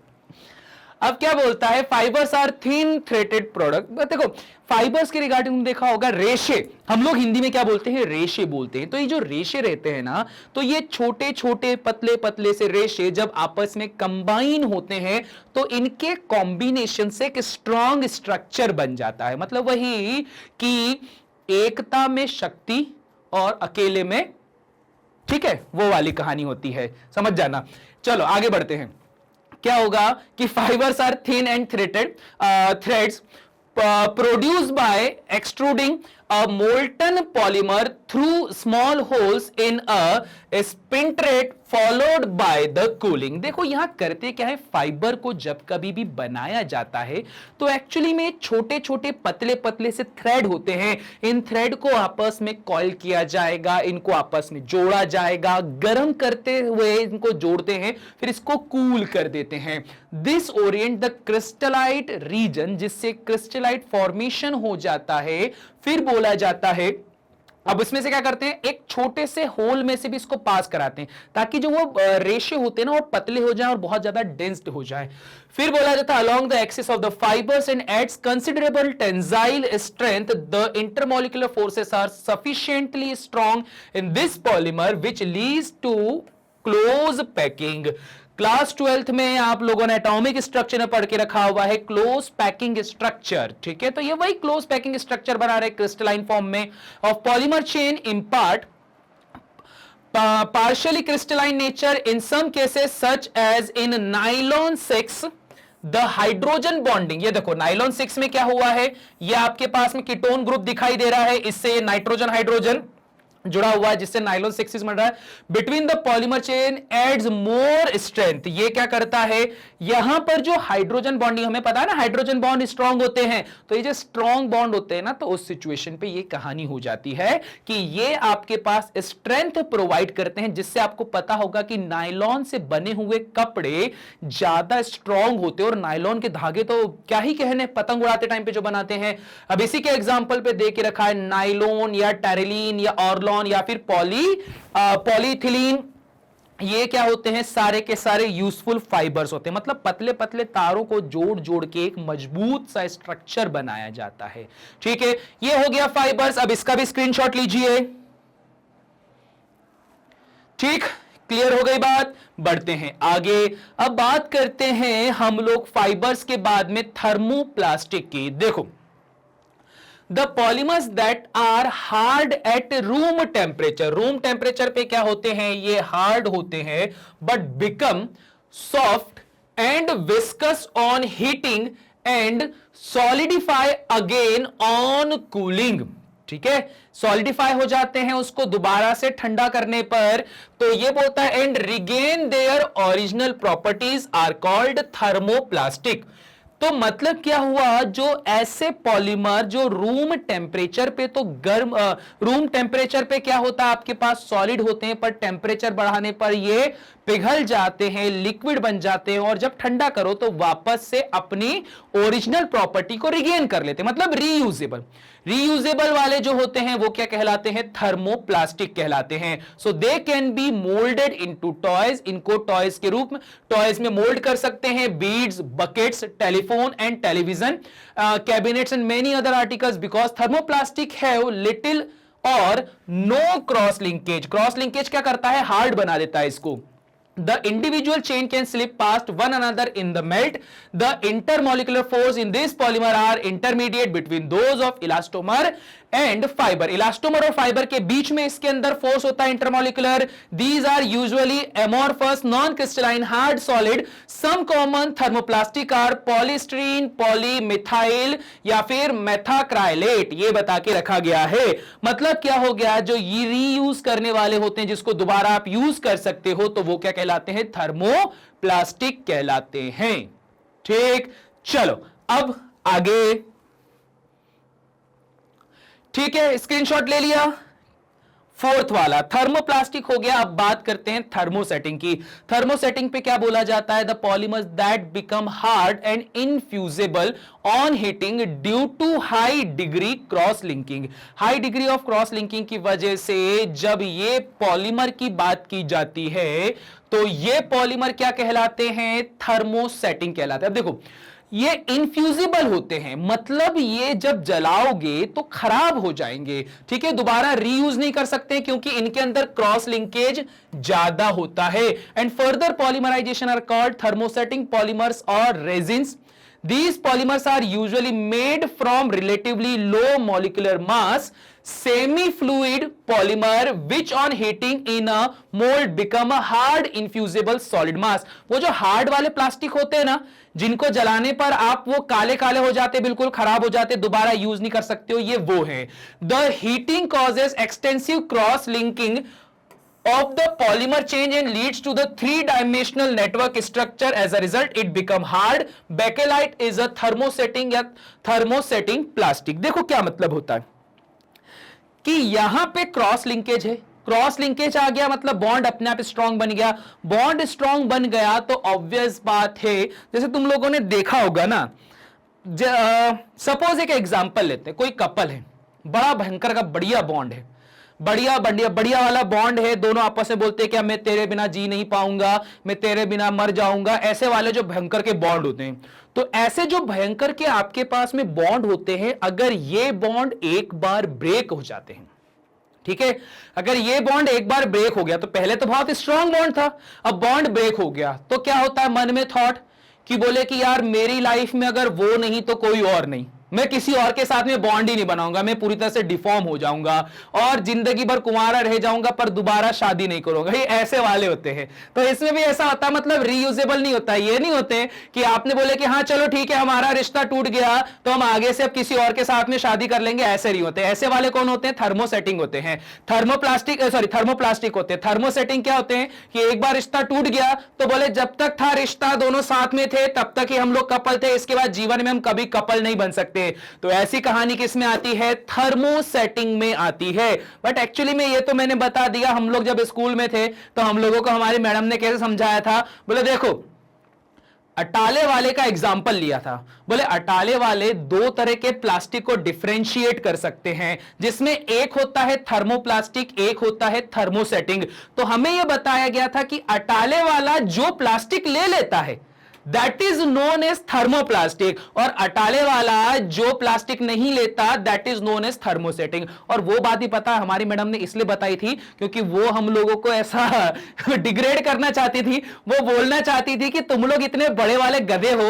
अब क्या बोलता है, fibres are thin threaded product. देखो फाइबर्स के रिगार्डिंग देखा होगा, रेशे, हम लोग हिंदी में क्या बोलते हैं, रेशे बोलते हैं। तो ये जो रेशे रहते हैं ना, तो ये छोटे छोटे पतले पतले से रेशे जब आपस में कंबाइन होते हैं तो इनके कॉम्बिनेशन से एक स्ट्रॉन्ग स्ट्रक्चर बन जाता है। मतलब वही कि एकता में शक्ति और अकेले में, ठीक है, वो वाली कहानी होती है, समझ जाना। चलो आगे बढ़ते हैं। क्या होगा कि fibres are thin and threaded threads produced by extruding a molten polymer through small holes in a spintrate followed by the cooling। देखो यहां करते क्या है, फाइबर को जब कभी भी बनाया जाता है तो एक्चुअली में छोटे छोटे पतले पतले से थ्रेड होते हैं। इन थ्रेड को आपस में कॉइल किया जाएगा, इनको आपस में जोड़ा जाएगा, गर्म करते हुए इनको जोड़ते हैं, फिर इसको कूल कर देते हैं। This orient the crystallite region, जिससे क्रिस्टलाइट फॉर्मेशन हो जाता है। फिर बोला जाता है अब इसमें से क्या करते हैं, एक छोटे से होल में से भी इसको पास कराते हैं ताकि जो वो रेशे होते हैं ना वो पतले हो जाएं और बहुत ज्यादा डेंस्ड हो जाए। फिर बोला जाता है along the axis of the fibres and aids considerable tensile strength, the intermolecular forces are sufficiently strong in this polymer which leads to close packing. Class 12th में आप लोगों ने एटॉमिक स्ट्रक्चर में पढ़ के रखा हुआ है क्लोज पैकिंग स्ट्रक्चर, ठीक है। तो ये वही क्लोज पैकिंग स्ट्रक्चर बना रहे क्रिस्टलाइन फॉर्म में of polymer chain impart partially crystalline nature in some cases such as in nylon 6 the hydrogen bonding. ये देखो नाइलॉन 6 में क्या हुआ है, ये आपके पास में कीटोन ग्रुप दिखाई दे रहा है, इससे नाइट्रोजन हाइड्रोजन जुड़ा हुआ है जिससे नाइलॉन 6 बन रहा है। Between the polymer chain aids more strength, ये क्या करता है, यहां पर जो हाइड्रोजन बॉन्डिंग, हमें पता है ना हाइड्रोजन बॉन्ड स्ट्रांग होते हैं, तो ये जो स्ट्रांग बॉन्ड होते हैं ना, तो उस सिचुएशन पे ये कहानी हो जाती है कि ये आपके पास स्ट्रेंथ प्रोवाइड करते हैं जिससे आपको पता होगा कि नाइलॉन से बने हुए कपड़े ज्यादा स्ट्रांग होते हैं। और नाइलॉन के धागे तो क्या ही कहने, पतंग उड़ाते टाइम पे जो बनाते हैं। अब इसी के एग्जांपल पे दे के रखा है नाइलॉन या टेरिलीन या ऑर्लॉन या फिर पॉलीथिलीन, ये क्या होते हैं, सारे के सारे यूजफुल फाइबर्स होते हैं, मतलब पतले पतले तारों को जोड़ जोड़ के एक मजबूत सा स्ट्रक्चर बनाया जाता है, ठीक है। ये हो गया फाइबर्स। अब इसका भी स्क्रीनशॉट लीजिए, ठीक, क्लियर हो गई बात। बढ़ते हैं आगे, अब बात करते हैं हम लोग फाइबर्स के बाद में थर्मोप्लास्टिक की। देखो the polymers that are hard at room temperature, room temperature पे क्या होते हैं, ये हार्ड होते हैं but become soft and viscous on heating and solidify again on cooling, ठीक है। सॉलिडिफाई हो जाते हैं उसको दोबारा से ठंडा करने पर, तो ये बोलता है and regain their original properties are called thermoplastic. तो मतलब क्या हुआ, जो ऐसे पॉलीमर जो रूम टेम्परेचर पे, तो गर्म रूम टेम्परेचर पे क्या होता है, आपके पास सॉलिड होते हैं पर टेम्परेचर बढ़ाने पर ये पिघल जाते हैं, लिक्विड बन जाते हैं, और जब ठंडा करो तो वापस से अपनी ओरिजिनल प्रॉपर्टी को रिगेन कर लेते हैं, मतलब रीयूजेबल। रीयूजेबल वाले जो होते हैं वो क्या कहलाते हैं, थर्मोप्लास्टिक कहलाते हैं। So they can be moulded into toys, इनको टॉयज के रूप में, टॉयज में मोल्ड कर सकते हैं, beads, buckets, telephone and television, cabinets and many other articles, because thermoplastic have little or no cross linkage. Cross linkage क्या करता है, हार्ड बना देता है इसको। The individual chain can slip past one another in the melt. The intermolecular force in this polymer are intermediate between those of elastomer and fiber. Elastomer और fiber के बीच में इसके अंदर force होता है intermolecular. These are usually amorphous, non-crystalline, hard, solid. Some common thermoplastic are polystyrene, polymethyl या फिर methacrylate. ये बता के रखा गया है। मतलब क्या हो गया, जो ये रीयूज करने वाले होते हैं जिसको दोबारा आप यूज कर सकते हो, तो वो क्या कहलाते हैं, थर्मोप्लास्टिक कहलाते हैं, ठीक। चलो अब आगे, ठीक है, स्क्रीनशॉट ले लिया। फोर्थ वाला थर्मोप्लास्टिक हो गया। अब बात करते हैं थर्मोसेटिंग की। थर्मोसेटिंग पे क्या बोला जाता है, the polymers that become hard and infusible on heating due to high degree cross linking. High degree of cross linking की वजह से जब ये पॉलीमर की बात की जाती है तो ये पॉलीमर क्या कहलाते हैं, थर्मोसेटिंग कहलाते हैं। अब देखो ये इनफ्यूजिबल होते हैं, मतलब ये जब जलाओगे तो खराब हो जाएंगे, ठीक है, दोबारा रीयूज नहीं कर सकते क्योंकि इनके अंदर क्रॉस लिंकेज ज्यादा होता है। And further polymerisation are called thermosetting polymers और resins. These polymers are usually made from relatively low molecular mass semi-fluid polymer which on heating in a mold become a hard infusible solid mass। वो जो hard वाले plastic होते हैं ना, जिनको जलाने पर आप वो काले काले हो जाते, बिल्कुल खराब हो जाते, दोबारा यूज नहीं कर सकते हो, ये वो है। The heating causes extensive cross linking of the polymer change and leads to the three-dimensional network structure. As a result, it become hard. Bakelite is a thermosetting या thermosetting plastic। देखो क्या मतलब होता है कि यहां पे क्रॉस लिंकेज है, क्रॉस लिंकेज आ गया मतलब बॉन्ड अपने आप स्ट्रांग बन गया। बॉन्ड स्ट्रांग बन गया तो ऑब्वियस बात है, जैसे तुम लोगों ने देखा होगा ना, सपोज एक एग्जांपल लेते हैं, कोई कपल है, बड़ा भयंकर का बढ़िया बॉन्ड है, बढ़िया बढ़िया बढ़िया वाला बॉन्ड है, दोनों आपस में बोलते हैं कि मैं तेरे बिना जी नहीं पाऊंगा, मैं तेरे बिना मर जाऊंगा, ऐसे वाले जो भयंकर के बॉन्ड होते हैं। तो ऐसे जो भयंकर के आपके पास में बॉन्ड होते हैं, अगर ये बॉन्ड एक बार ब्रेक हो जाते हैं, ठीक है, अगर ये बॉन्ड एक बार ब्रेक हो गया, तो पहले तो बहुत स्ट्रांग बॉन्ड था, अब बॉन्ड ब्रेक हो गया, तो क्या होता है मन में थॉट कि बोले कि यार मेरी लाइफ में अगर वो नहीं तो कोई और नहीं, मैं किसी और के साथ में बॉन्ड ही नहीं बनाऊंगा, मैं पूरी तरह से डिफॉर्म हो जाऊंगा और जिंदगी भर कुंवारा रह जाऊंगा पर दोबारा शादी नहीं करूंगा। ये ऐसे वाले होते हैं। तो इसमें भी ऐसा होता है, मतलब रीयूजेबल नहीं होता। ये नहीं होते कि आपने बोले कि हाँ चलो ठीक है हमारा रिश्ता टूट गया तो हम आगे से अब किसी और के साथ में शादी कर लेंगे, ऐसे नहीं होते। ऐसे वाले कौन होते हैं? थर्मोसेटिंग होते हैं, थर्मोप्लास्टिक होते हैं। थर्मोसेटिंग क्या होते हैं कि एक बार रिश्ता टूट गया तो बोले जब तक था रिश्ता दोनों साथ में थे तब तक ही हम लोग कपल थे, इसके बाद जीवन में हम कभी कपल नहीं बन सकते। तो ऐसी कहानी किसमें आती है? थर्मोसेटिंग में आती है। बट एक्चुअली में ये तो मैंने बता दिया, हम लोग जब स्कूल में थे तो हम लोगों को हमारी मैडम ने कैसे समझाया था, बोले देखो अटाले वाले का एग्जाम्पल लिया था। बोले अटाले वाले दो तरह के प्लास्टिक को डिफरेंशिएट कर सकते हैं, जिसमें एक होता है थर्मोप्लास्टिक, एक होता है थर्मोसेटिंग। तो हमें यह बताया गया था कि अटाले वाला जो प्लास्टिक ले लेता है that is known as thermoplastic, और अटाले वाला जो प्लास्टिक नहीं लेता that is known as thermosetting. और वो बात ही पता हमारी मैडम ने इसलिए बताई थी क्योंकि वो हम लोगों को ऐसा डिग्रेड करना चाहती थी, वो बोलना चाहती थी कि तुम लोग इतने बड़े वाले गधे हो,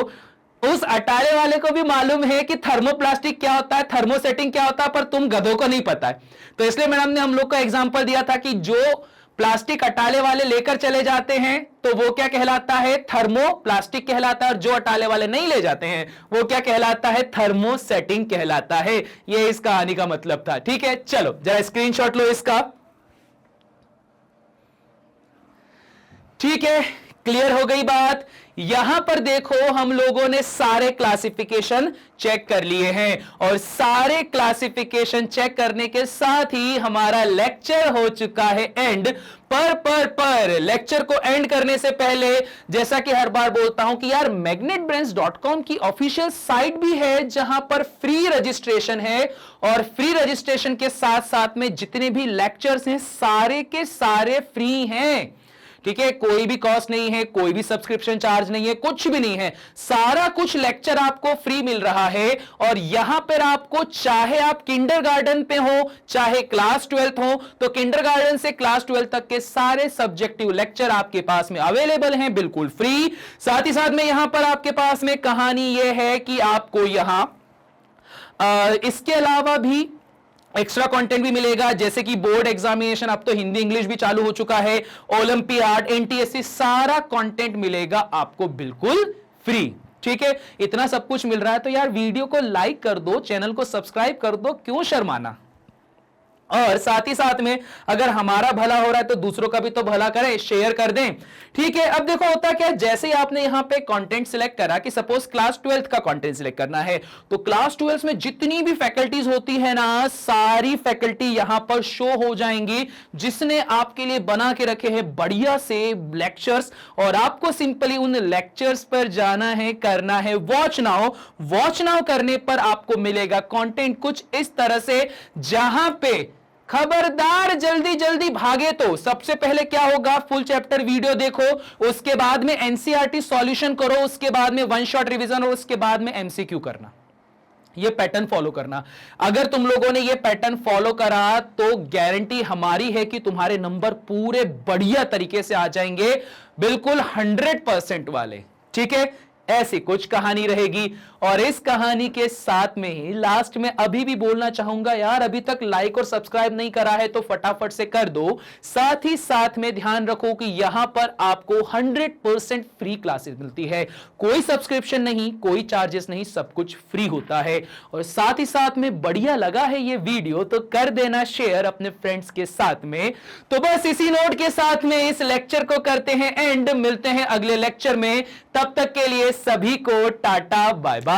उस अटाले वाले को भी मालूम है कि थर्मोप्लास्टिक क्या होता है, थर्मोसेटिंग क्या होता है, पर तुम गधों को नहीं पता है। तो इसलिए मैडम ने हम लोग को एग्जांपल दिया था कि जो प्लास्टिक अटाले वाले लेकर चले जाते हैं तो वो क्या कहलाता है? थर्मोप्लास्टिक कहलाता है, और जो अटाले वाले नहीं ले जाते हैं वो क्या कहलाता है? थर्मोसेटिंग कहलाता है। ये इस कहानी का मतलब था। ठीक है, चलो जरा स्क्रीनशॉट लो इसका। ठीक है, क्लियर हो गई बात। यहां पर देखो हम लोगों ने सारे क्लासिफिकेशन चेक कर लिए हैं, और सारे क्लासिफिकेशन चेक करने के साथ ही हमारा लेक्चर हो चुका है एंड। पर लेक्चर को एंड करने से पहले, जैसा कि हर बार बोलता हूं कि यार magnetbrains.com की ऑफिशियल साइट भी है जहां पर फ्री रजिस्ट्रेशन है, और फ्री रजिस्ट्रेशन के साथ साथ में जितने भी लेक्चर्स हैं सारे के सारे फ्री हैं। ठीक है, कोई भी कॉस्ट नहीं है, कोई भी सब्सक्रिप्शन चार्ज नहीं है, कुछ भी नहीं है, सारा कुछ लेक्चर आपको फ्री मिल रहा है। और यहां पर आपको चाहे आप किंडरगार्टन पे हो चाहे क्लास 12th हो, तो किंडरगार्टन से क्लास 12 तक के सारे सब्जेक्टिव लेक्चर आपके पास में अवेलेबल हैं, बिल्कुल फ्री। साथ ही साथ में यहां पर आपके पास में कहानी यह है कि आपको यहां इसके अलावा भी एक्स्ट्रा कंटेंट भी मिलेगा, जैसे कि बोर्ड एग्जामिनेशन, अब तो हिंदी इंग्लिश भी चालू हो चुका है, ओलंपियाड, एनटीएससी, सारा कंटेंट मिलेगा आपको बिल्कुल फ्री। ठीक है, इतना सब कुछ मिल रहा है तो यार वीडियो को लाइक कर दो, चैनल को सब्सक्राइब कर दो, क्यों शर्माना। और साथ ही साथ में अगर हमारा भला हो रहा है तो दूसरों का भी तो भला करें, शेयर कर दें। ठीक है, अब देखो होता क्या है, जैसे ही आपने यहां पे कंटेंट सिलेक्ट करा कि सपोज क्लास 12th का कंटेंट सिलेक्ट करना है, तो क्लास 12th में जितनी भी फैकल्टीज होती है ना, सारी फैकल्टी यहां पर शो हो जाएंगी, जिसने आपके लिए बना के रखे हैं बढ़िया से लेक्चर्स, और आपको सिंपली उन लेक्चर्स पर जाना है, करना है वॉच नाउ। वॉच नाउ करने पर आपको मिलेगा कंटेंट कुछ इस तरह से, जहां पे खबरदार जल्दी जल्दी भागे तो सबसे पहले क्या होगा, फुल चैप्टर वीडियो देखो, उसके बाद में एनसीईआरटी सॉल्यूशन करो, उसके बाद में वन शॉट रिवीजन, और उसके बाद में एमसीक्यू करना। ये पैटर्न फॉलो करना। अगर तुम लोगों ने ये पैटर्न फॉलो करा तो गारंटी हमारी है कि तुम्हारे नंबर पूरे बढ़िया तरीके से आ जाएंगे, बिल्कुल 100% वाले। ठीक है, ऐसी कुछ कहानी रहेगी। और इस कहानी के साथ में ही लास्ट में अभी भी बोलना चाहूंगा, यार अभी तक लाइक और सब्सक्राइब नहीं करा है तो फटाफट से कर दो। साथ ही साथ में ध्यान रखो कि यहां पर आपको 100% फ्री क्लासेस मिलती है, कोई सब्सक्रिप्शन नहीं, कोई चार्जेस नहीं, सब कुछ फ्री होता है। और साथ ही साथ में बढ़िया लगा है ये वीडियो तो कर देना शेयर अपने फ्रेंड्स के साथ में। तो बस इसी नोट के साथ में इस लेक्चर को करते हैं एंड, मिलते हैं अगले लेक्चर में, तब तक के लिए सभी को टाटा बाय बाय।